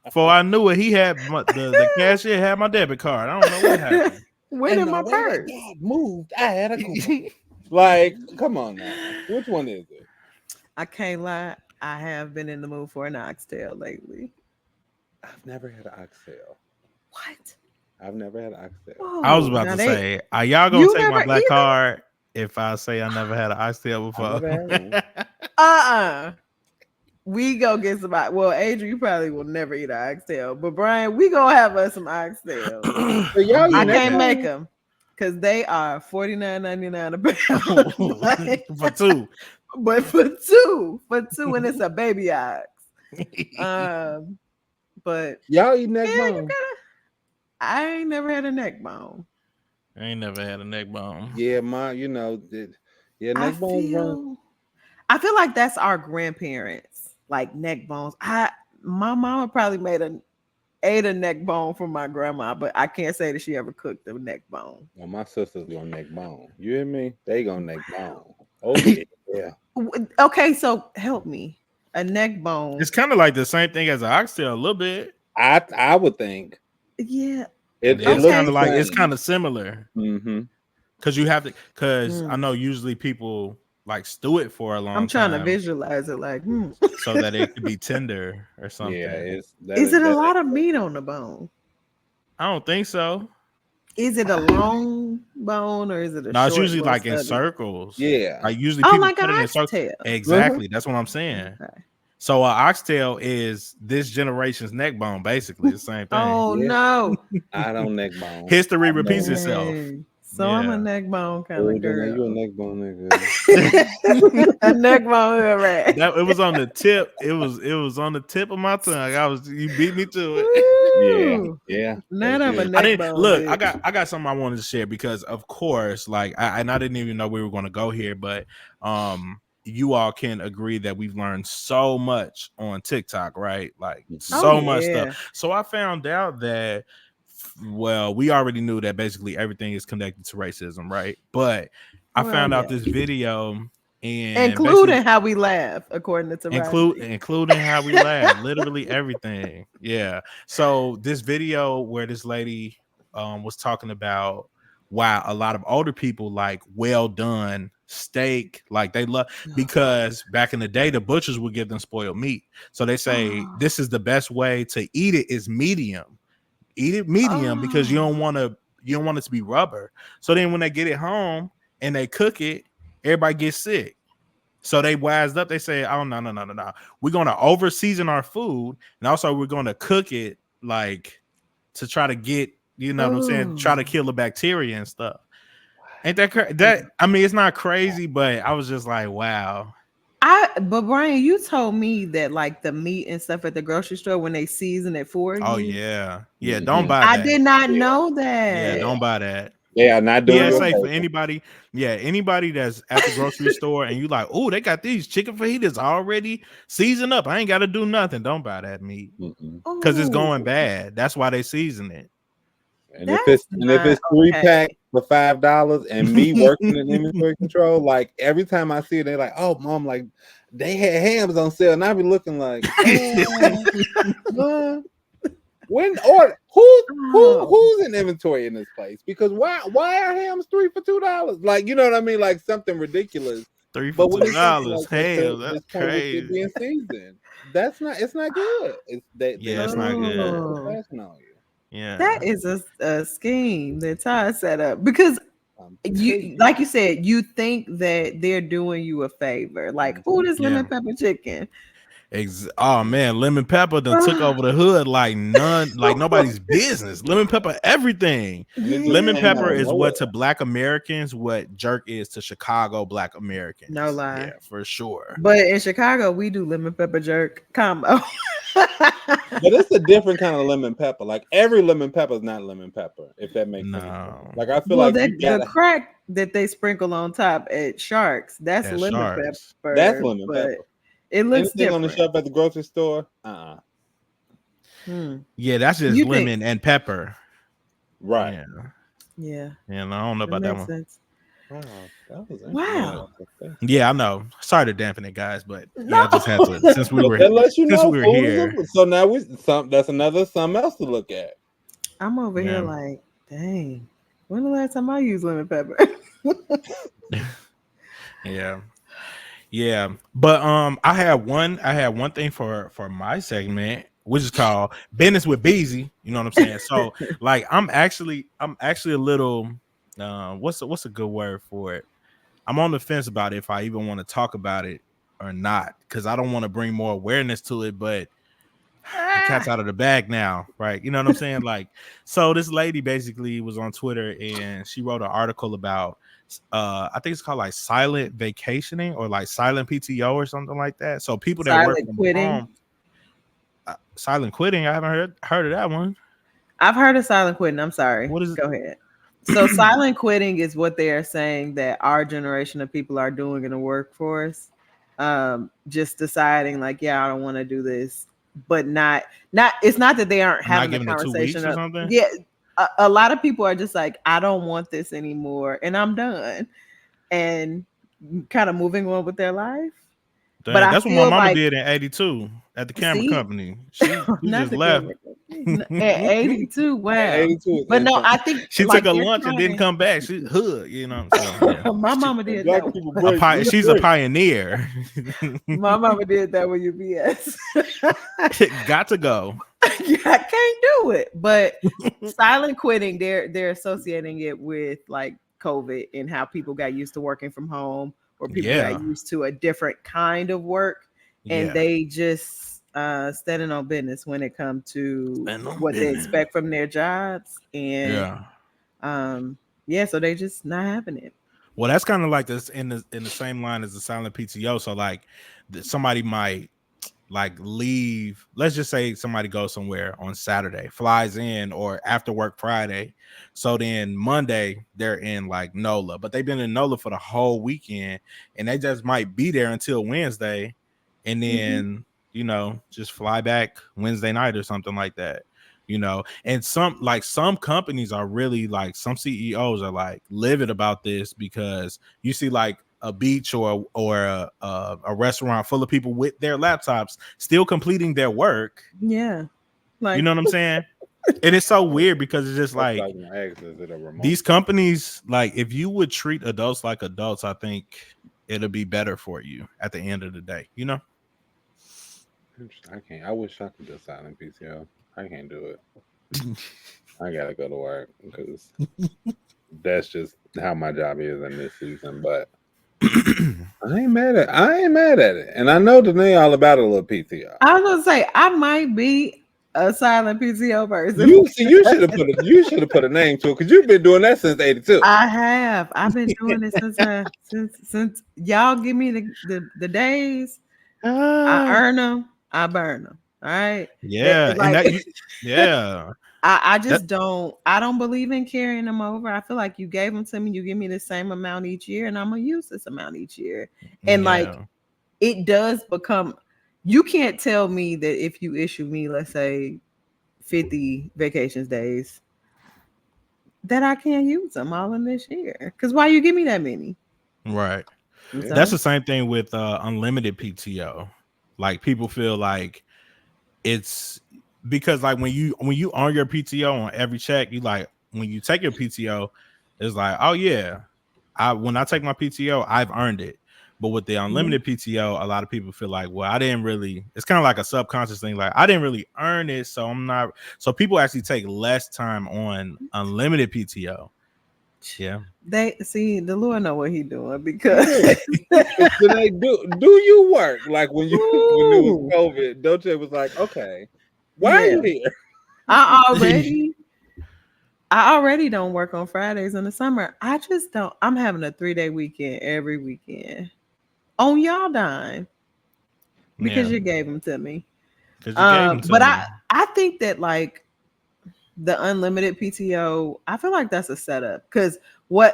Before I knew it, he had the cashier had my debit card. I don't know what happened.
When in my purse
moved. I had a coupon. Like, come on now. Which one is it?
I can't lie. I have been in the mood for an oxtail lately.
I've never had an oxtail.
What?
I've never had an oxtail.
Whoa.
I was about to say, are y'all gonna take my black card if I say I never had an oxtail before?
We go get some. Well, Adrian, you probably will never eat an oxtail, but Brian, we gonna have us some oxtails. I can't make them because they are $49.99 a pound
for two.
But for two, and it's a baby ox. But
y'all eat neck bone.
I ain't never had a neck bone.
I ain't never had a neck bone.
Yeah, neck bones.
I feel like that's our grandparents, like neck bones. My mama probably ate a neck bone from my grandma, but I can't say that she ever cooked a neck bone.
Well, my sister's gonna neck bone. You hear me? They gonna neck bone. Oh yeah.
Okay, so help me. A neck bone.
It's kind of like the same thing as an oxtail, a little bit.
I would think.
Yeah,
it looks kind of like it's kind of similar. Because you have to. Because I know usually people like stew it for a long time.
I'm trying to visualize it like
so that it could be tender or something.
Yeah,
is it a lot of meat on the bone?
I don't think so.
Is it a long bone or is it a?
No, it's usually like in circles.
Yeah,
like usually people
like
put it in
circles.
Exactly, that's what I'm saying. Okay. So oxtail is this generation's neck bone, basically the same thing.
Oh
Yeah,
no.
I don't neck bone.
History
I know
repeats
it.
itself.
Dang. So I'm a
Yeah.
neck bone kind
Oh,
of
then you a
girl.
neck bone nigga.
A neck bone hood rat.
That it was on the tip. It was on the tip of my tongue. You beat me to it.
Yeah,
Woo.
yeah,
Not
that's
I'm a
it.
I
neck
didn't
bone
look. I
bitch.
got something I wanted to share because of course, like I didn't even know we were going to go here, but you all can agree that we've learned so much on TikTok, right? Like
Oh
so much
yeah.
stuff. So I found out that well, we already knew that basically everything is connected to racism, right? But I
Well,
found
yeah.
out this video and basically
Including how we laugh, according to Taraji.
including how we laugh, literally everything. Yeah. So this video where this lady was talking about why a lot of older people like well done steak, like they love because back in the day the butchers would give them spoiled meat. So they say this is the best way to eat it is medium. Eat it medium because
Oh.
you don't want it to be rubber. So then when they get it home and they cook it, everybody gets sick. So they wised up. They say, "Oh no! We're gonna over season our food, and also we're gonna cook it like to try to get, you know what I'm saying, try to
Oh.
kill the bacteria and stuff." Ain't that that? I mean, it's not crazy, but I was just like, "Wow,
But Brian, you told me that like the meat and stuff at the grocery store when they season it for
oh
you.
yeah, don't
Mhm.
buy
I
that.
did not
Yeah,
know
Yeah,
yeah.
that.
don't buy that."
They are not doing you a
PSA for
favor.
anybody, yeah, anybody that's at the grocery store and you like, oh, they got these chicken fajitas already seasoned up. I ain't got to do nothing. Don't buy that meat
Mm-mm.
because it's going
Oh,
bad. That's why they season it.
And if
that's
it's
not
three
okay.
pack for $5 and me working in inventory control, like every time I see it, they're like, "Oh, mom, like they had hams on sale," and I be looking like, when or
Oh,
who's in inventory in this place? Because why are hams 3 for $2? Like, you know what I mean? Like something ridiculous.
Three for
But when
two
it's something
dollars.
like that, to
Hell, that's
this point with it
crazy.
being seasoned, it's not good. It's they
Yeah, it's
trying to
not
be so
good.
oh,
professional on you.
that
Yeah.
is a scheme that Ty set up because
I'm
you,
telling
like you said, you think that they're doing you a favor. Like,
you.
oh, this
Yeah.
lemon pepper chicken.
Oh man, lemon pepper done took over the hood like nobody's business. Lemon pepper, everything.
And it just
Lemon
came out
pepper
of
Yeah,
is
nowhere.
what to Black Americans what jerk is to Chicago Black
no
Americans.
lie.
Yeah, for sure.
But in Chicago, we do lemon pepper jerk combo.
But it's a different kind of lemon pepper. Like every lemon pepper is not lemon pepper, if that makes any sense.
No,
Like I feel
Well,
like
that
you
the
gotta
crack that they sprinkle on top at Sharks, that's
that's
lemon
sharks.
that's
pepper,
lemon
but
pepper.
it looks
Anything on the
different.
shelf at the grocery store,
Hmm.
Yeah, that's just
You think?
lemon and pepper.
right.
Yeah,
Yeah,
yeah. No, I don't know
that
about that
makes
one.
sense.
Wow, that was
Yeah,
Wow.
interesting.
yeah. I know. Sorry to dampen it, guys, but
No.
yeah, I just had to
But that lets you
since
know
we were
food is
here.
so now that's another something else to look at.
I'm over here
Yeah.
like, dang. When the last time I used lemon pepper?
Yeah. Yeah, but I had one thing for my segment, which is called Business with Beezy. You know what I'm saying? So like I'm actually a little what's a good word for it? I'm on the fence about if I even want to talk about it or not, because I don't want to bring more awareness to it, but the cat's
Ah,
out of the bag now, right? You know what I'm saying? Like, so this lady basically was on Twitter and she wrote an article about I think it's called like silent vacationing or like silent PTO or something like that. So people that work
silent
from
quitting.
home, silent quitting. I haven't heard of that one.
I've heard of silent quitting. I'm sorry.
What is
Go ahead. So silent quitting is what they are saying that our generation of people are doing in the workforce. Just deciding like, yeah, I don't want to do this, but not it's not that they aren't
not
having the
giving it 2 weeks
conversation
or
of
something?
yeah. A lot of people are just like, I don't want this anymore and I'm done and kind of moving on with their life. But
Dang,
I
that's what my
feel
mama
like,
did in '82 at the camera
see,
company. She
not
just
the
left.
camera. At 82,
At
wow.
82 is
But no,
insane.
I think
She took
like
a
they're
lunch and didn't
trying.
come back. She hood, you know. So yeah,
My mama
When
did
black
that.
people break, we
she's a
break.
pioneer.
My mama did that with UPS.
Got to go.
Yeah, I can't do it. But silent quitting, they're associating it with like COVID and how people got used to working from home or people got
Yeah,
used to a different kind of work. and
Yeah.
they just standing on business when it comes to
And on
what they
business.
expect from their jobs. And
Yeah.
yeah, so they just not having it.
Well, that's kind of like this in the same line as the silent PTO. So like somebody might like leave. Let's just say somebody goes somewhere on Saturday, flies in, or after work Friday. So then Monday they're in like NOLA, but they've been in NOLA for the whole weekend, and they just might be there until Wednesday, and
Mhm.
then just fly back Wednesday night or something like that. And some companies are really like, some CEOs are like livid about this, because you see like a beach or a restaurant full of people with their laptops still completing their work.
Yeah,
You
like
know what I'm saying? And it's so weird, because it's just
That's
like
like my ex, is it a remote?
these companies, like if you would treat adults like adults, I think it'll be better for you at the end of the day.
I can't. I wish I could do silent PCO. I can't do it. I gotta go to work because that's just how my job is in this season. But I ain't mad at it, and I know the name all about a little PTO.
I was gonna say, I might be a silent PTO person.
You see, you should have put a name to it, because you've been doing that since '82.
I have. I've been doing it since y'all give me the days. I
Ah,
earn them. I burn them. All right. That
yeah, and
like
yeah,
I
that
just don't believe in carrying them over. I feel like you gave them to me. You give me the same amount each year, and I'm gonna use this amount each year. And like
yeah,
it does become. You can't tell me that if you issue me, let's say, 50 vacations days, that I can't use them all in this year. Because why you give me that many?
right.
Yeah.
That's
So
the same thing with unlimited PTO. Like people feel like it's because like when you earn your PTO on every check, you like when you take your PTO, it's like, oh yeah, when I take my PTO, I've earned it. But with the
mhm.
unlimited PTO, a lot of people feel like, well, I didn't really. It's kind of like a subconscious thing, like I didn't really earn it, so I'm not. So people actually take less time on unlimited PTO. Yeah,
They see the Lord know what he doing because
Yeah. So they do you work like when you when it was
Ooh,
COVID? Dolce was like, okay, why are
yeah.
you here?
I already I already don't work on Fridays in the summer. I just don't. I'm having a 3-day weekend every weekend on y'all dime because
yeah,
you gave them to me.
because you gave them to
But
me.
I think that like the unlimited PTO, I feel like that's a setup because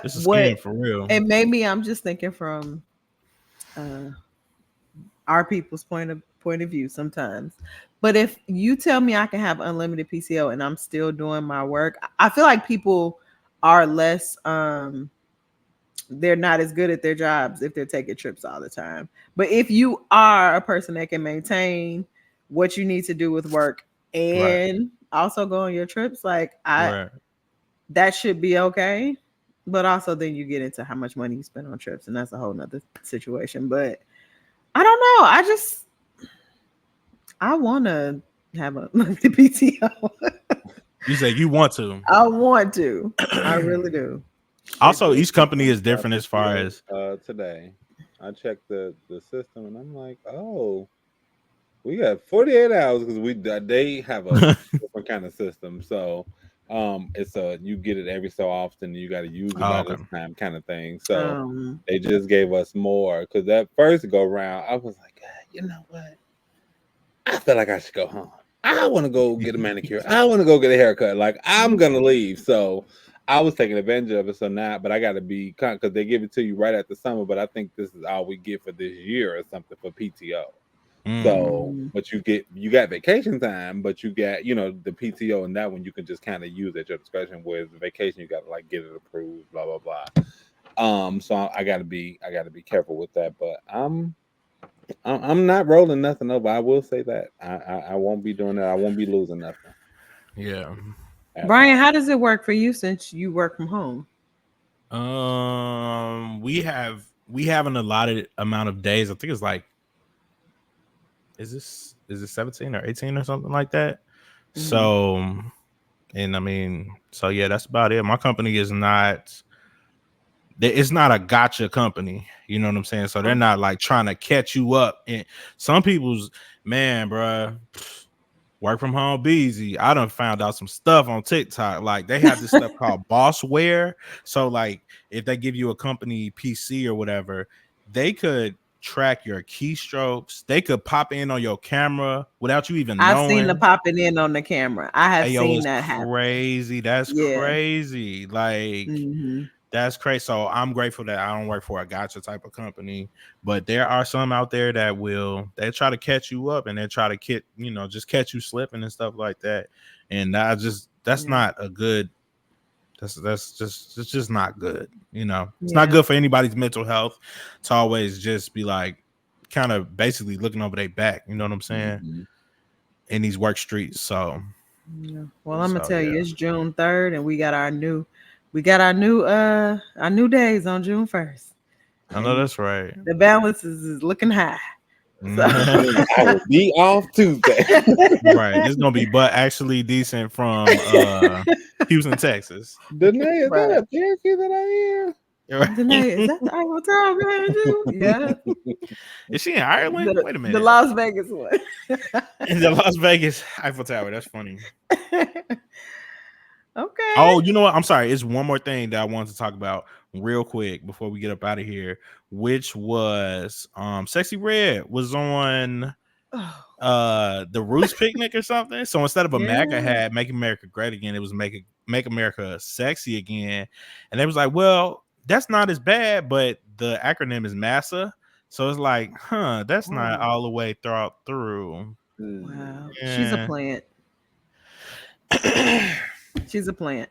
It's a
what
scam for real.
and maybe I'm just thinking from uh our people's point of view sometimes. But if you tell me I can have unlimited PCO and I'm still doing my work, I feel like people are less they're not as good at their jobs if they're taking trips all the time. But if you are a person that can maintain what you need to do with work
Right,
and also go on your trips, like I
right.
that should be okay. But also then you get into how much money you spend on trips, and that's a whole nother situation. But I don't know. I want to have a monthly PTO.
You say you want to.
I want to. I really do.
They
Also,
did
each
say
company
something
is
about
different as far
PTO
as
today. I checked the system and I'm like, oh, we got 48 hours because they have a different kind of system. So it's a you get it every so often. You got to use it
oh,
by
okay.
this time, kind of thing. So
Um,
they just gave us more because that first go round, I was like, "Ah, you know what? I feel like I should go home. I want to go get a manicure. I want to go get a haircut. Like I'm gonna leave." So I was taking advantage of it. So now, but I got to be because they give it to you right at the summer. But I think this is all we get for this year or something for PTO.
Mm,
So,
mm,
but you got vacation time, but you got the PTO, and that one you can just kind of use at your discretion. Whereas the vacation, you got to like get it approved, blah blah blah. So I gotta be careful with that. But I'm not rolling nothing over. I will say that I won't be doing that. I won't be losing nothing
yeah.
at
Brian,
all.
how does it work for you since you work from home?
We have an allotted amount of days. I think it's like, is it 17 or 18 or something like that?
Mhm.
So, and I mean, so yeah, that's about it. My company is not it's not a gotcha company. You know what I'm saying? So they're not like trying to catch you up. And some people's man, bruh, work from home be easy. I done found out some stuff on TikTok. Like they have this stuff called bossware. So like if they give you a company PC or whatever, they could track your keystrokes. They could pop in on your camera without you even
I've seen the
knowing.
popping in on the camera. I have
Hey, yo,
seen
it's
that happen.
crazy. That's
Yeah.
crazy. Like
Mm-hmm.
that's crazy. So I'm grateful that I don't work for a gotcha type of company, but there are some out there that they try to catch you up and they try to just catch you slipping and stuff like that. And that's not a good. It's just not good. It's not good for anybody's mental health to always just be like kind of basically looking over their back. You know what I'm saying?
Mhm.
In these work streets. So
yeah. Well, I'm gonna tell you, it's June 3rd, and we got our new days on June 1st.
I know that's right.
The balance is looking high. So.
I will be off Tuesday.
Right. It's gonna be but actually decent from Houston, Texas.
Danae, is that a Cherokee that I hear?
Danae, is that the Eiffel Tower behind you? Yeah.
Is she in Ireland? Wait a minute.
The Las Vegas one.
In the Las Vegas Eiffel Tower. That's funny.
Okay.
Oh, you know what? I'm sorry. It's one more thing that I wanted to talk about real quick before we get up out of here, which was Sexy Red was on the Roots picnic or something. So instead of a MAGA hat, Make America Great Again, it was Make America Sexy Again. And they was like, well, that's not as bad, but the acronym is MASA. So it's like, that's not all the way thought through.
Wow. Yeah. She's a plant. She's a plant.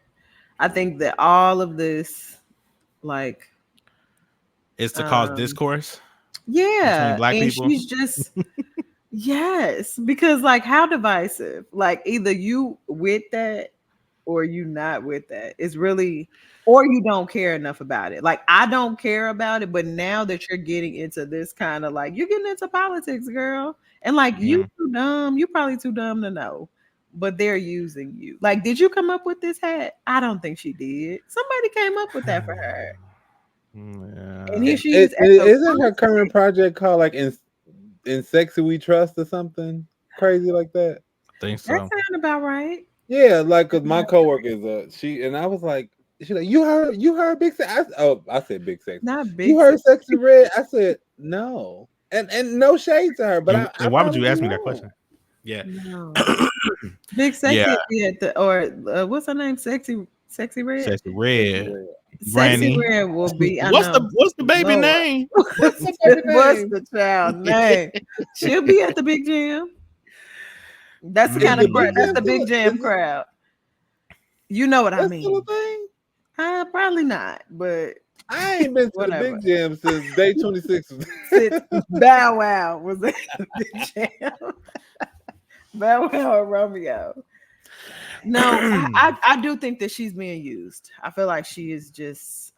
I think that all of this, like,
is to cause discourse.
Yeah,
between Black
and
people.
she's just yes, because like how divisive. Like either you with that or you not with that. It's really, or you don't care enough about it. Like I don't care about it, but now that you're getting into this kind of like you're getting into politics, girl, and like you too dumb. You probably too dumb to know. But they're using you. Like, did you come up with this hat? I don't think she did. Somebody came up with that for her.
Yeah.
And here she is.
Isn't her current project called like in Sexy We Trust or something crazy like that?
I think so.
That sounds about right.
Yeah, like cause my coworker is she and I was like, she's like, you heard Big Sexy? I said Big Sexy.
Not Big.
You heard Sexy Red? I said no, and no shade to her, but
and why would you ask me that question? Yeah.
No. Big Sexy at the or what's her name? Sexy Red.
Sexy Red.
Sexy Red will be.
What's the baby name?
What's the child name? She'll be at the Big Jam. That's the kind of crowd. That's the Big Jam crowd. You know what I mean?
Still a thing?
Probably not, but
I ain't been to the Big Jam since day 26.
Bow Wow was at the Big Jam. Bow Wow or Romeo. No, I do think that she's being used. I feel like she is just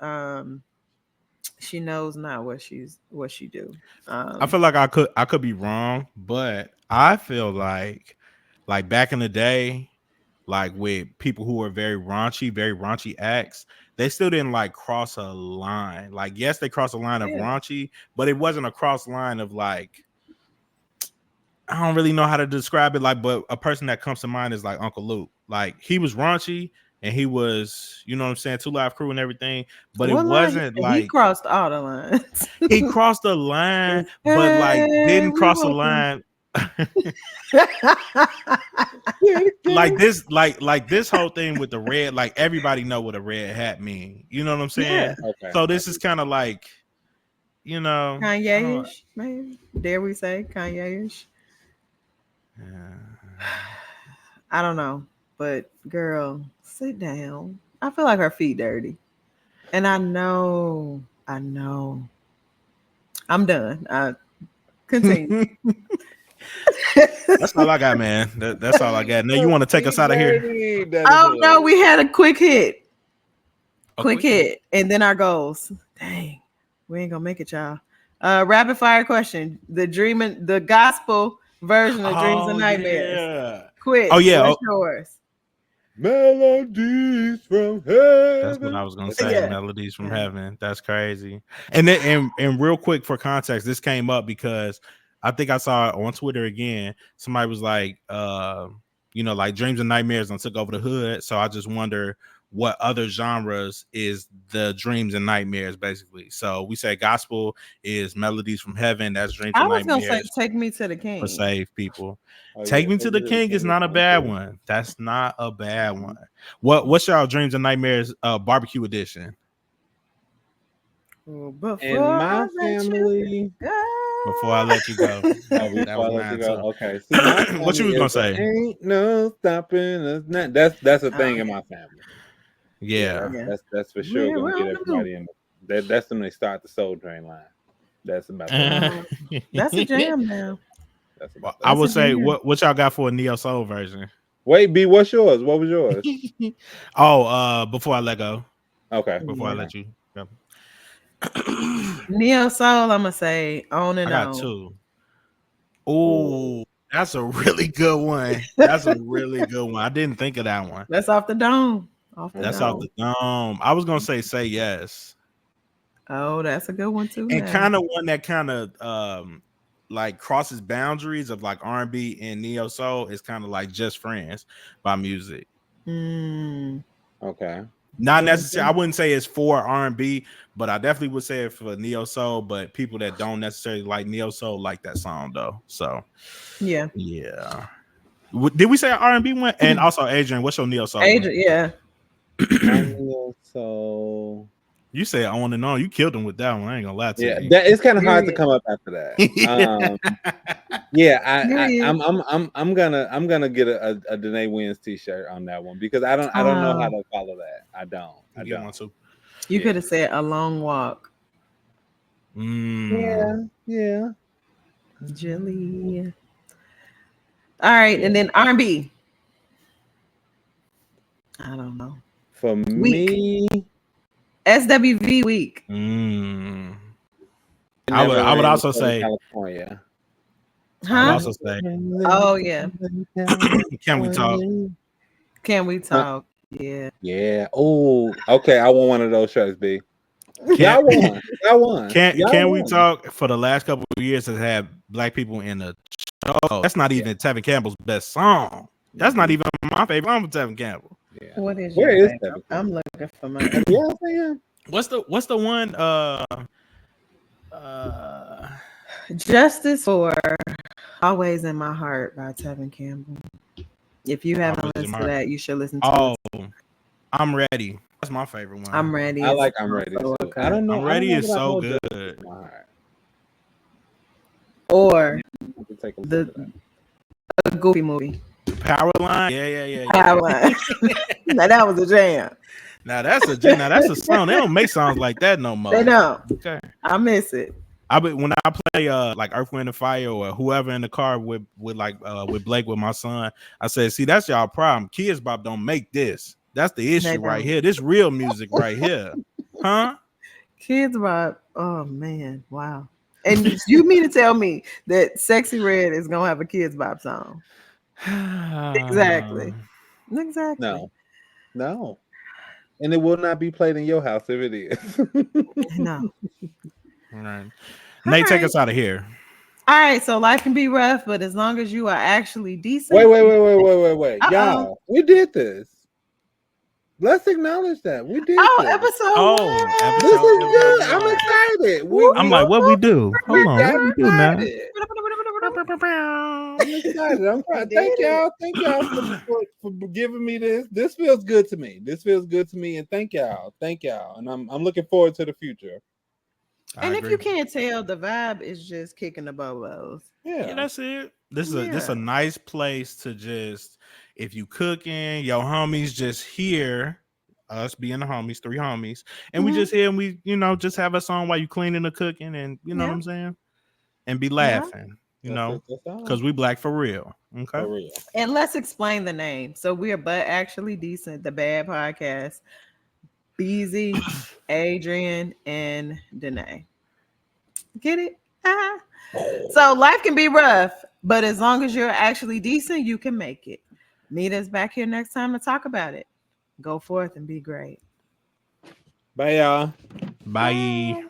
she knows not what she do.
I feel like I could be wrong, but I feel like back in the day, like with people who were very raunchy acts, they still didn't like cross a line. Like, yes, they crossed a line of raunchy, but it wasn't a cross line of like, I don't really know how to describe it. Like, but a person that comes to mind is like Uncle Luke. Like, he was raunchy and he was, you know what I'm saying, 2 Live Crew and everything. But it wasn't like
he crossed all the lines.
He crossed the line, but like didn't cross the line. like this whole thing with the red, like everybody know what a red hat mean. You know what I'm saying?
Yeah.
Okay.
So this is kind of like,
Kanye-ish, maybe. Dare we say Kanye-ish? I don't know, but girl, sit down. I feel like her feet dirty, and I know. I'm done. Continue.
That's all I got, man. That's all I got. Now you want to take us out of here?
Oh no, we had a quick hit. Quick hit, and then our goals. Dang, we ain't gonna make it, y'all. Rapid fire question: the gospel version of Dreams and Nightmares.
Yeah.
Quick.
Oh yeah.
What's yours?
Melodies from heaven.
That's what I was gonna say.
Yeah.
Melodies from
Yeah.
heaven. That's crazy. And then, and real quick for context, this came up because I think I saw it on Twitter again. Somebody was like, like dreams and nightmares and took over the hood. So I just wonder what other genres is the dreams and nightmares basically. So we say gospel is melodies from heaven. That's dreams
I
and
was gonna say,
nightmares
take me to the
for
king.
saved people.
Oh,
Take
yeah,
me to the king is not a bad one. That's not a bad one. What's y'all dreams and nightmares barbecue edition?
Before
In my
I let you
family.
go.
Before I let you go.
Oh,
That
before I
was
let you
mine
go.
too.
Okay. See, my
What you was
family
gonna
is
say?
ain't no stopping us. Now. That's a thing in my family.
Yeah.
Yeah.
That's for sure
We're
gonna get
on the
everybody in. That's when they start the Soul Train line. That's about that.
That's a jam now.
That's about
I
that.
would say
jam.
what y'all got for a neo soul version?
Wait, B, what's yours? What was yours?
Before I let go.
Okay.
Before I
Yeah.
let you go.
Neo soul, I'm gonna say on and
I got
on.
two. Oh, that's a really good one. That's a really good one. I didn't think of that one.
That's off the dome.
That's off the dome. I was gonna say yes.
Oh, that's a good one too.
And
now.
kind of one that kind of like crosses boundaries of like R&B and neo soul is kind of like Just Friends by Music.
Okay.
Not necessarily. I wouldn't say it's for R&B, but I definitely would say it for neo soul. But people that don't necessarily like neo soul like that song though. So
yeah.
Did we say R&B one? And also, Adrian, what's your neo soul?
Adrian, yeah.
My neo soul.
You say on and on. You killed him with that one. I ain't gonna lie to you.
That it's kind of hard to come up after that. I'm gonna get a Danae Wins t-shirt on that one because I don't know how to follow that. I don't.
Want to.
You could have said A Long Walk.
Yeah.
Jelly. All right, and then R&B. I don't know.
For me,
SWV Week.
I would also say
California.
Huh?
I would also say,
oh yeah.
Can we talk?
Can we talk? Yeah.
Yeah. Oh, okay. I want one of those shirts, B.
Y'all
won.
Can we talk? For the last couple of years has had black people in the show. That's not even Tevin Campbell's best song. That's not even my favorite song from Tevin Campbell.
Yeah.
What is
Where
your
is
favorite?
Tevin?
I'm looking for mine.
Yeah.
What's the one?
Justice for Always in My Heart by Tevin Campbell. If you haven't listened to that, you should listen to it.
I'm Ready. That's my favorite one.
I'm Ready.
I like I'm Ready. Too.
Okay.
I don't know.
I'm Ready is so good.
Or the Goofy movie.
Power Line. Yeah.
Power Line. Now that was a jam.
Now that's a song. They don't make songs like that no more.
They don't.
Okay.
I miss it.
When I play like Earth, Wind, and Fire or whoever in the car with Blake with my son, I said, see, that's y'all problem. Kids Bop don't make this. That's the issue right here. This real music right here. Huh?
Kids Bop. Oh man, wow. And you mean to tell me that Sexy Red is gonna have a Kids Bop song? Exactly.
No. And it will not be played in your house if it is.
No.
All right. Nate, take us out of here.
All right, so life can be rough, but as long as you are actually decent.
Wait. Y'all, we did this. Let's acknowledge that. We did this.
Episode.
This is good. I'm excited.
I'm like, what we do? Hold on, what we do now?
I'm excited. I'm proud. Thank y'all for giving me this. This feels good to me. And thank y'all. And I'm looking forward to the future.
And if you can't tell, the vibe is just kicking the bobos.
Yeah, that's it. This is a nice place to just, if you cooking, your homies just here, us being the homies, 3 homies, and we just here and we, just have a song while you cleaning or cooking, and you know what I'm saying, and be laughing, because we black for real. Okay.
For real.
And let's explain the name. So we are But Actually Decent, the Bad Podcast. Beezy, Adrian, and Danae. Get it? So life can be rough, but as long as you're actually decent, you can make it. Meet us back here next time to talk about it. Go forth and be great.
Bye, y'all.
Bye.
Bye.